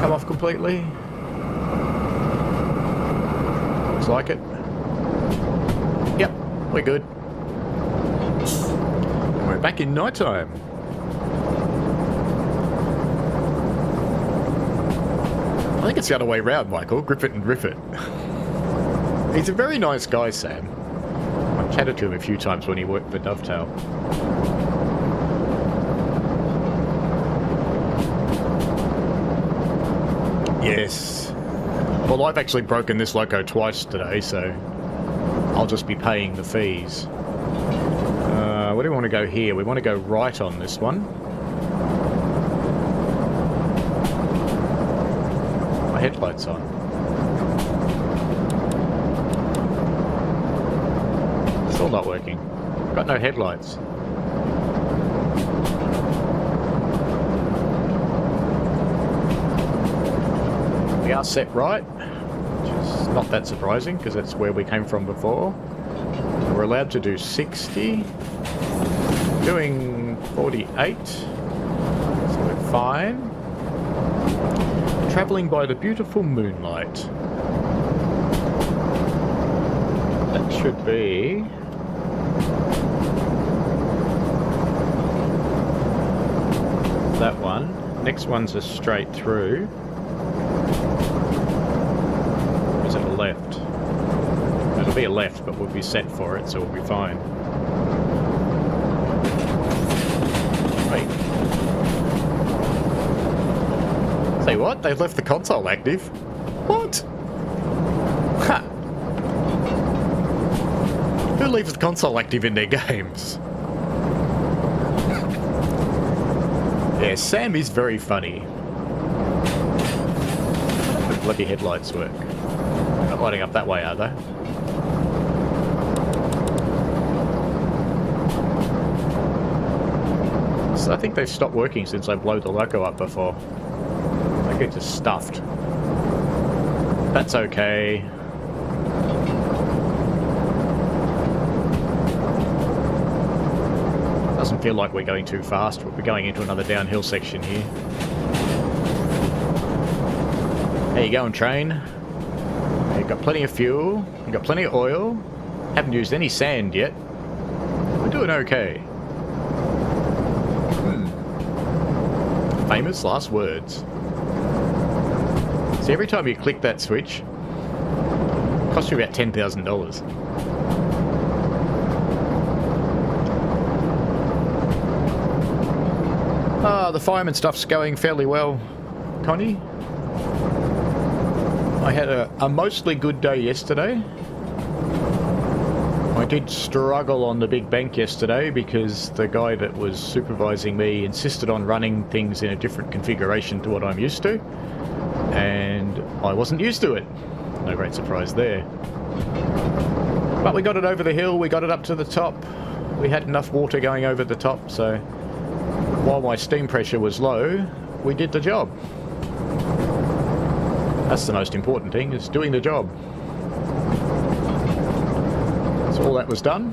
come off completely? Looks like it. Yep, we're good. We're back in night time. I think it's the other way round, Michael. Grip it and rip it. He's a very nice guy, Sam. I've chatted to him a few times when he worked for Dovetail. Yes. Well, I've actually broken this loco twice today, so I'll just be paying the fees. Where do we want to go here? We want to go right on this one. My headlights on. Still not working. Got no headlights. We are set right, which is not that surprising because that's where we came from before. We're allowed to do 60. Doing 48. So we're fine. Travelling by the beautiful moonlight. That should be... that one. Next one's a straight through. Or is it a left? It'll be a left, but we'll be set for it, so we'll be fine. Wait. Say what? They've left the console active? What? Ha! Who leaves the console active in their games? Yeah, Sam is very funny. The bloody headlights work. They're not lighting up that way, are they? So I think they've stopped working since I blew the loco up before. I get just stuffed. That's okay. Doesn't feel like we're going too fast, but we're going into another downhill section here. How you going, train? You've got plenty of fuel, you've got plenty of oil, haven't used any sand yet. We're doing okay. Famous last words. See, every time you click that switch, it costs you about $10,000. The fireman stuff's going fairly well, Connie. I had a mostly good day yesterday. I did struggle on the big bank yesterday because the guy that was supervising me insisted on running things in a different configuration to what I'm used to, and I wasn't used to it. No great surprise there. But we got it over the hill, we got it up to the top. We had enough water going over the top, so while my steam pressure was low, we did the job. That's the most important thing, is doing the job. So all that was done.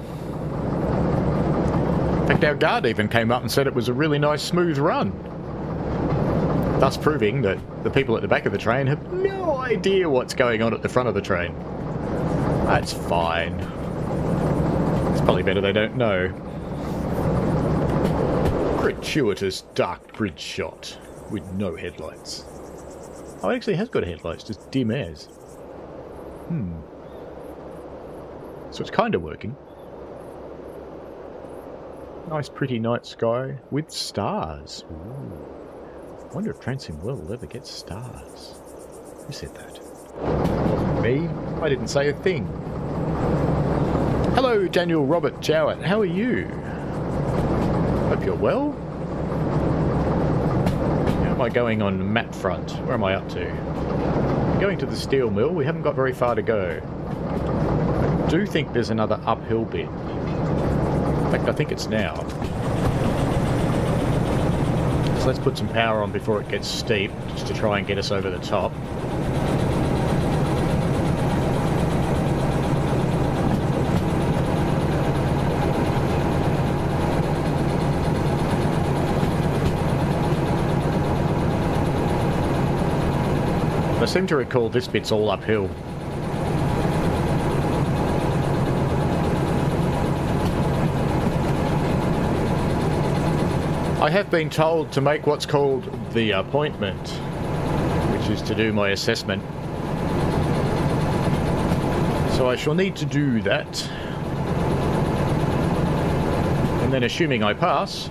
In fact, our guard even came up and said it was a really nice, smooth run. Thus proving that the people at the back of the train have no idea what's going on at the front of the train. That's fine. It's probably better they don't know. Gratuitous dark bridge shot with no headlights. Oh, it actually has got headlights, just dim as. So it's kind of working. Nice pretty night sky with stars. Ooh. I wonder if Transim World will ever get stars. Who said that? Wasn't me. I didn't say a thing. Hello, Daniel Robert Jowett. How are you? Hope you're well. How am I going on map front? Where am I up to? I'm going to the steel mill. We haven't got very far to go. I do think there's another uphill bit. In fact, I think it's now. So let's put some power on before it gets steep, just to try and get us over the top. seem to recall this bit's all uphill. I have been told to make what's called the appointment, which is to do my assessment. So I shall need to do that. And then assuming I pass,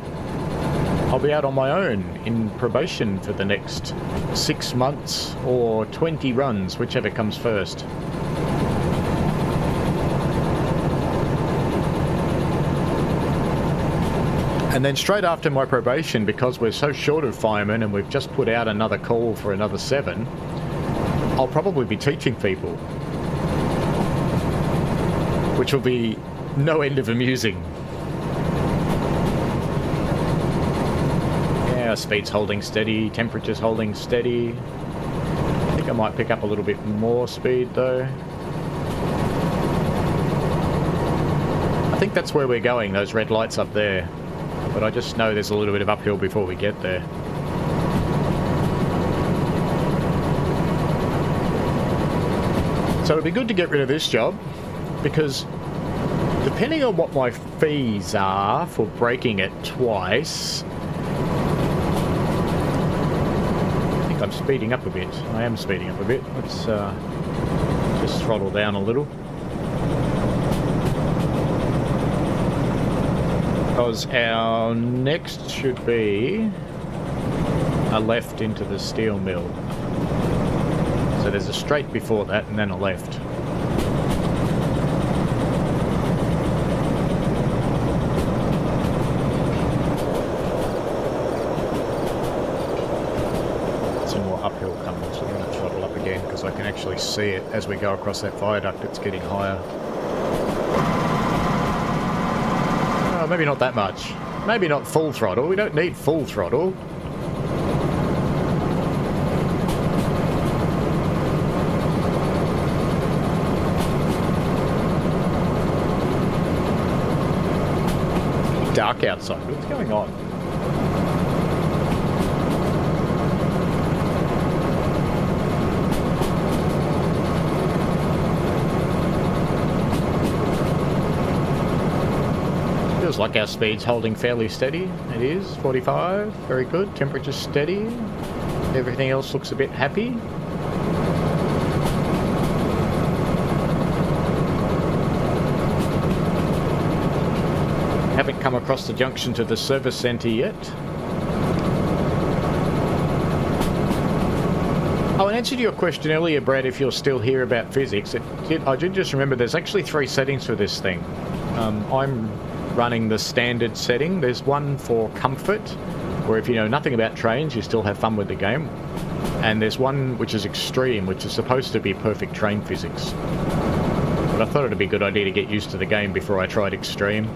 I'll be out on my own in probation for the next 6 months or 20 runs, whichever comes first. And then straight after my probation, because we're so short of firemen and we've just put out another call for another 7, I'll probably be teaching people. Which will be no end of amusing. Yeah, speed's holding steady, temperature's holding steady. I think I might pick up a little bit more speed though. I think that's where we're going, those red lights up there. But I just know there's a little bit of uphill before we get there. So it'd be good to get rid of this job, because depending on what my fees are for breaking it twice, I think I'm speeding up a bit. I am speeding up a bit. Let's just throttle down a little. Because our next should be a left into the steel mill. So there's a straight before that and then a left. Some more uphill coming, so I'm going to throttle up again because I can actually see it as we go across that viaduct. It's getting higher. Maybe not that much. Maybe not full throttle. We don't need full throttle. Dark outside. What's going on? Feels like our speed's holding fairly steady. It is 45, very good. Temperature's steady. Everything else looks a bit happy. Haven't come across the junction to the service centre yet. Oh, in answer to your question earlier, Brad, if you're still here about physics, I did just remember there's actually 3 settings for this thing. I'm running the standard setting. There's one for comfort, where if you know nothing about trains, you still have fun with the game. And there's one which is extreme, which is supposed to be perfect train physics. But I thought it'd be a good idea to get used to the game before I tried extreme.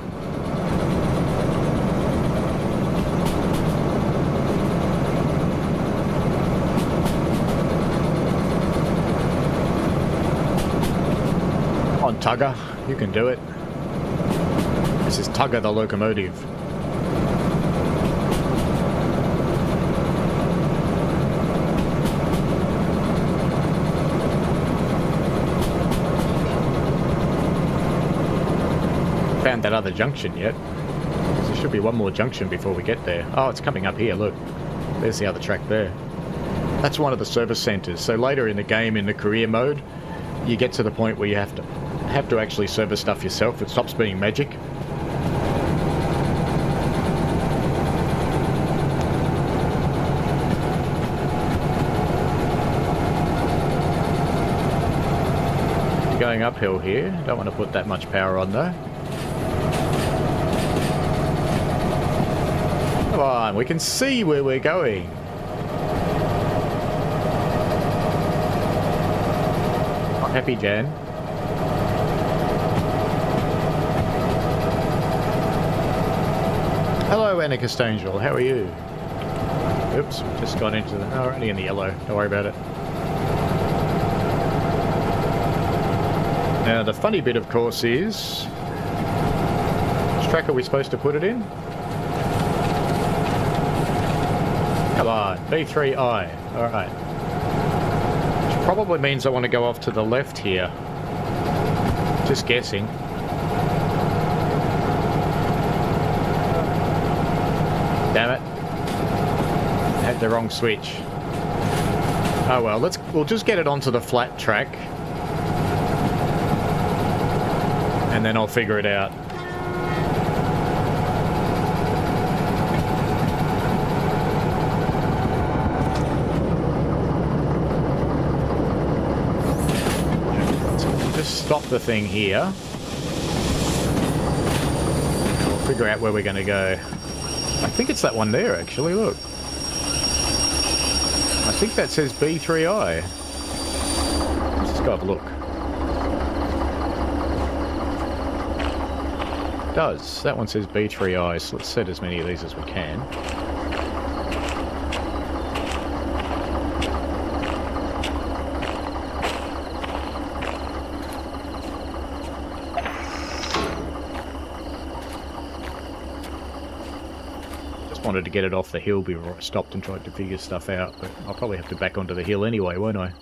On Tugger, you can do it. This is Tugger the locomotive. Found that other junction yet? There should be one more junction before we get there. Oh, it's coming up here, look. There's the other track there. That's one of the service centres. So later in the game, in the career mode, you get to the point where you have to actually service stuff yourself. It stops being magic. Going uphill here. Don't want to put that much power on though. Come on, we can see where we're going. Not happy, Jan. Hello, Anarchist Angel. How are you? Oops, just got into the... Oh, we're only in the yellow. Don't worry about it. Now, the funny bit, of course, is... Which track are we supposed to put it in? Come on, B3I. Alright. Probably means I want to go off to the left here. Just guessing. Damn it. Had the wrong switch. Oh well, we'll just get it onto the flat track. And then I'll figure it out. Just stop the thing here. We'll figure out where we're going to go. I think it's that one there, actually. Look. I think that says B3I. Let's just go have a look. It does. That one says B3I, so let's set as many of these as we can. Wanted to get it off the hill before I stopped and tried to figure stuff out, but I'll probably have to back onto the hill anyway, won't I?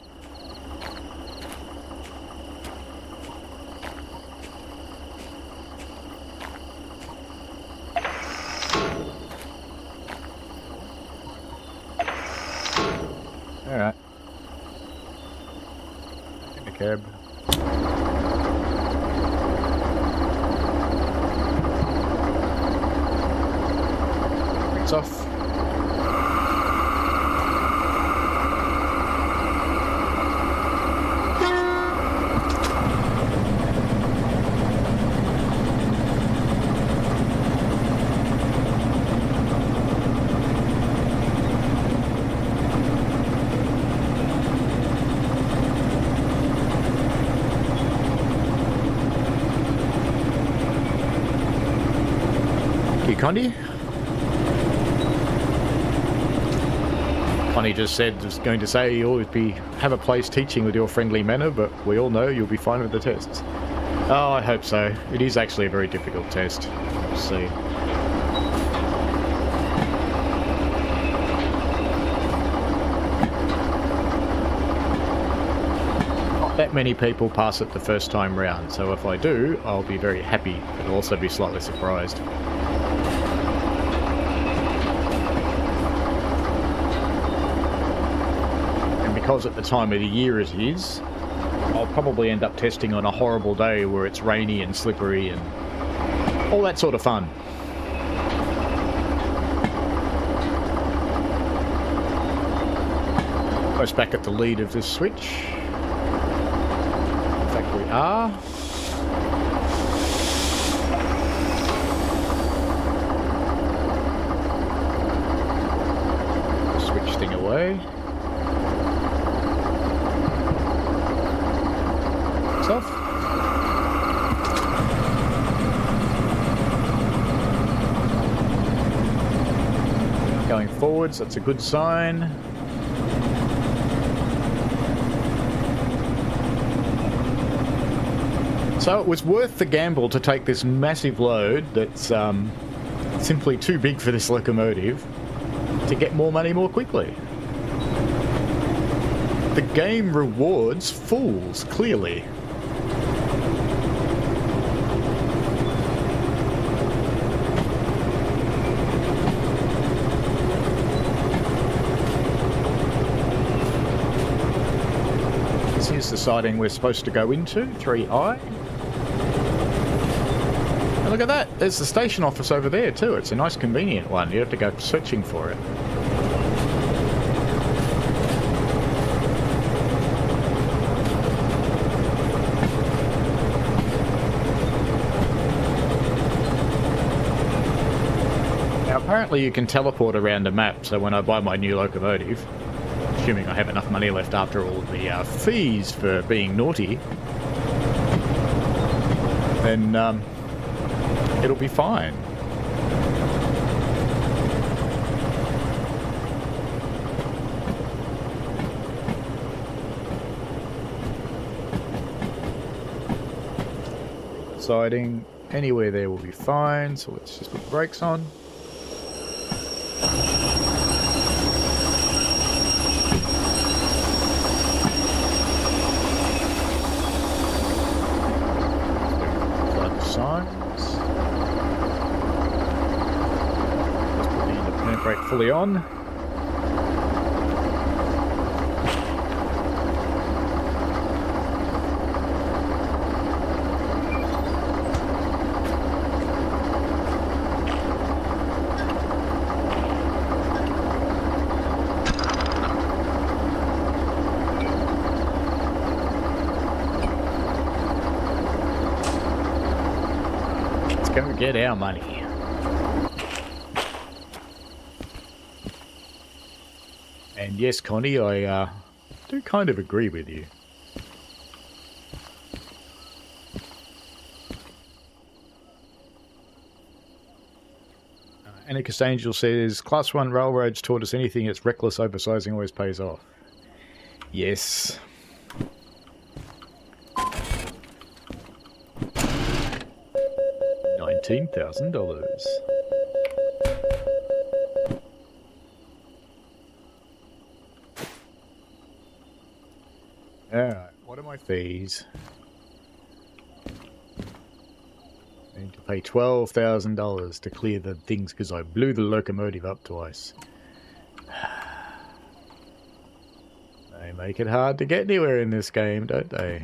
Alright. In the cab. Off. Condi? Connie just said, was going to say you'll always have a place teaching with your friendly manner, but we all know you'll be fine with the tests. Oh, I hope so. It is actually a very difficult test. We'll see. Not that many people pass it the first time round, so if I do, I'll be very happy, but I'll also be slightly surprised. Because at the time of the year it is, I'll probably end up testing on a horrible day where it's rainy and slippery and all that sort of fun. Almost back at the lead of this switch. In fact, we are. Switch thing away. Off. Going forwards, that's a good sign. So it was worth the gamble to take this massive load that's simply too big for this locomotive to get more money more quickly. The game rewards fools, clearly. Here's the siding we're supposed to go into, 3I. And look at that, there's the station office over there too. It's a nice convenient one, you have to go searching for it. Now apparently you can teleport around a map, so when I buy my new locomotive, assuming I have enough money left after all the fees for being naughty, then it'll be fine. Siding anywhere there will be fine, so let's just put the brakes on. brake fully on. Go get our money. And yes, Connie, I do kind of agree with you. Anarchist Angel says, Class 1 railroads taught us anything that's reckless oversizing always pays off. Yes. $19,000. Alright, what are my fees? I need to pay $12,000 to clear the things because I blew the locomotive up twice. They make it hard to get anywhere in this game, don't they?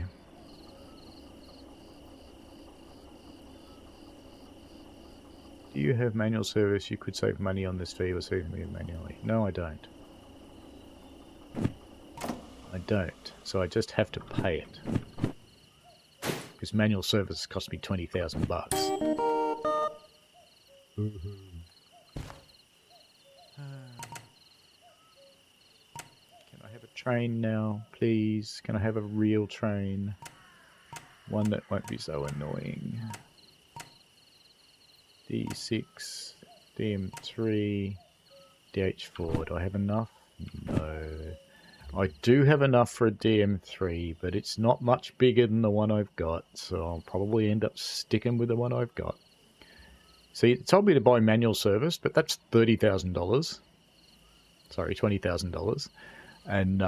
Do you have manual service? You could save money on this fee or save me manually. No, I don't. I don't. So I just have to pay it. Because manual service cost me 20,000 bucks. Can I have a train now, please? Can I have a real train? One that won't be so annoying. D6, DM3, DH4. Do I have enough? No. I do have enough for a DM3, but it's not much bigger than the one I've got, so I'll probably end up sticking with the one I've got. See, it told me to buy manual service, but that's $30,000. Sorry, $20,000. And,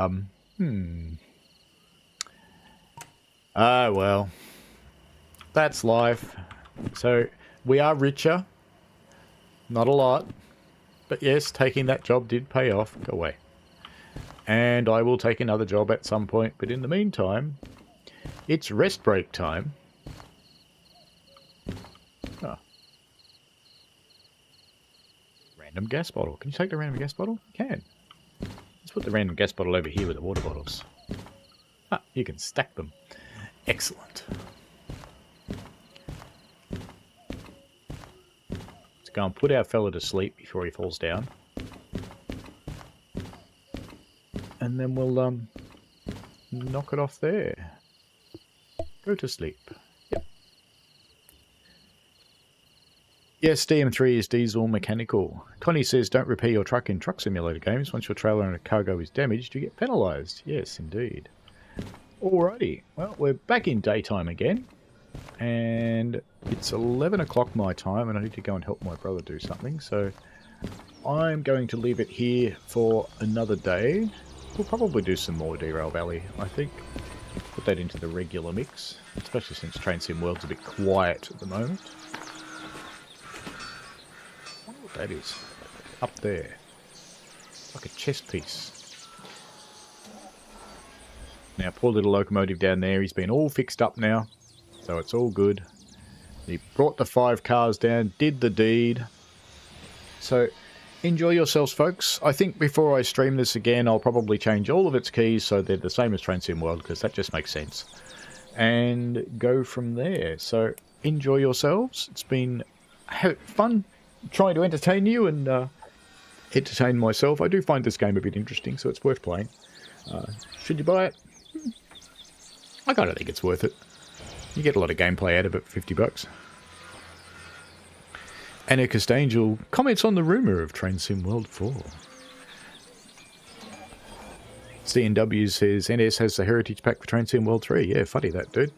ah, well. That's life. So, we are richer. Not a lot. But yes, taking that job did pay off. Go away. And I will take another job at some point. But in the meantime, it's rest break time. Oh. Random gas bottle. Can you take the random gas bottle? You can. Let's put the random gas bottle over here with the water bottles. Ah, you can stack them. Excellent. Let's go and put our fella to sleep before he falls down. And then we'll knock it off there. Go to sleep. Yep. Yes, DM3 is diesel mechanical. Connie says don't repair your truck in Truck Simulator games. Once your trailer and a cargo is damaged, you get penalised. Yes, indeed. Alrighty. Well, we're back in daytime again. And it's 11 o'clock my time, and I need to go and help my brother do something. So I'm going to leave it here for another day. We'll probably do some more Derail Valley, I think. Put that into the regular mix, especially since Train Sim World's a bit quiet at the moment. I wonder what that is. Up there. It's like a chest piece. Now, poor little locomotive down there, he's been all fixed up now, so it's all good. He brought the 5 cars down, did the deed. So enjoy yourselves, folks. I think before I stream this again, I'll probably change all of its keys so they're the same as Train Sim World, because that just makes sense. And go from there. So enjoy yourselves. It's been fun trying to entertain you and entertain myself. I do find this game a bit interesting, so it's worth playing. Should you buy it? I kind of think it's worth it. You get a lot of gameplay out of it for 50 bucks. Anarchist Angel comments on the rumour of Train Sim World 4. CNW says NS has the Heritage Pack for Train Sim World 3. Yeah, funny that, dude.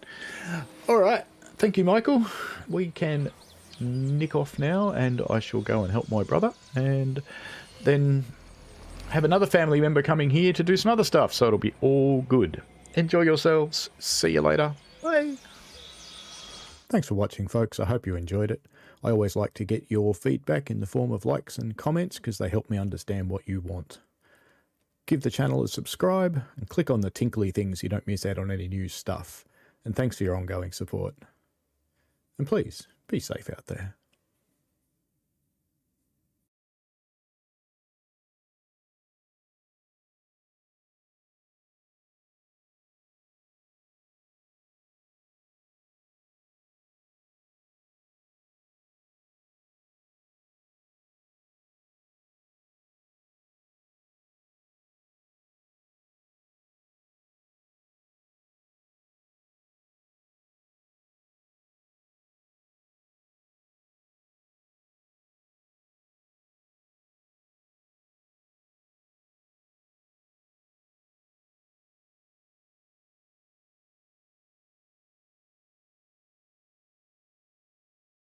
Alright, thank you, Michael. We can nick off now, and I shall go and help my brother, and then have another family member coming here to do some other stuff, so it'll be all good. Enjoy yourselves. See you later. Bye. Thanks for watching, folks. I hope you enjoyed it. I always like to get your feedback in the form of likes and comments because they help me understand what you want. Give the channel a subscribe and click on the tinkly things so you don't miss out on any new stuff. And thanks for your ongoing support. And please, be safe out there.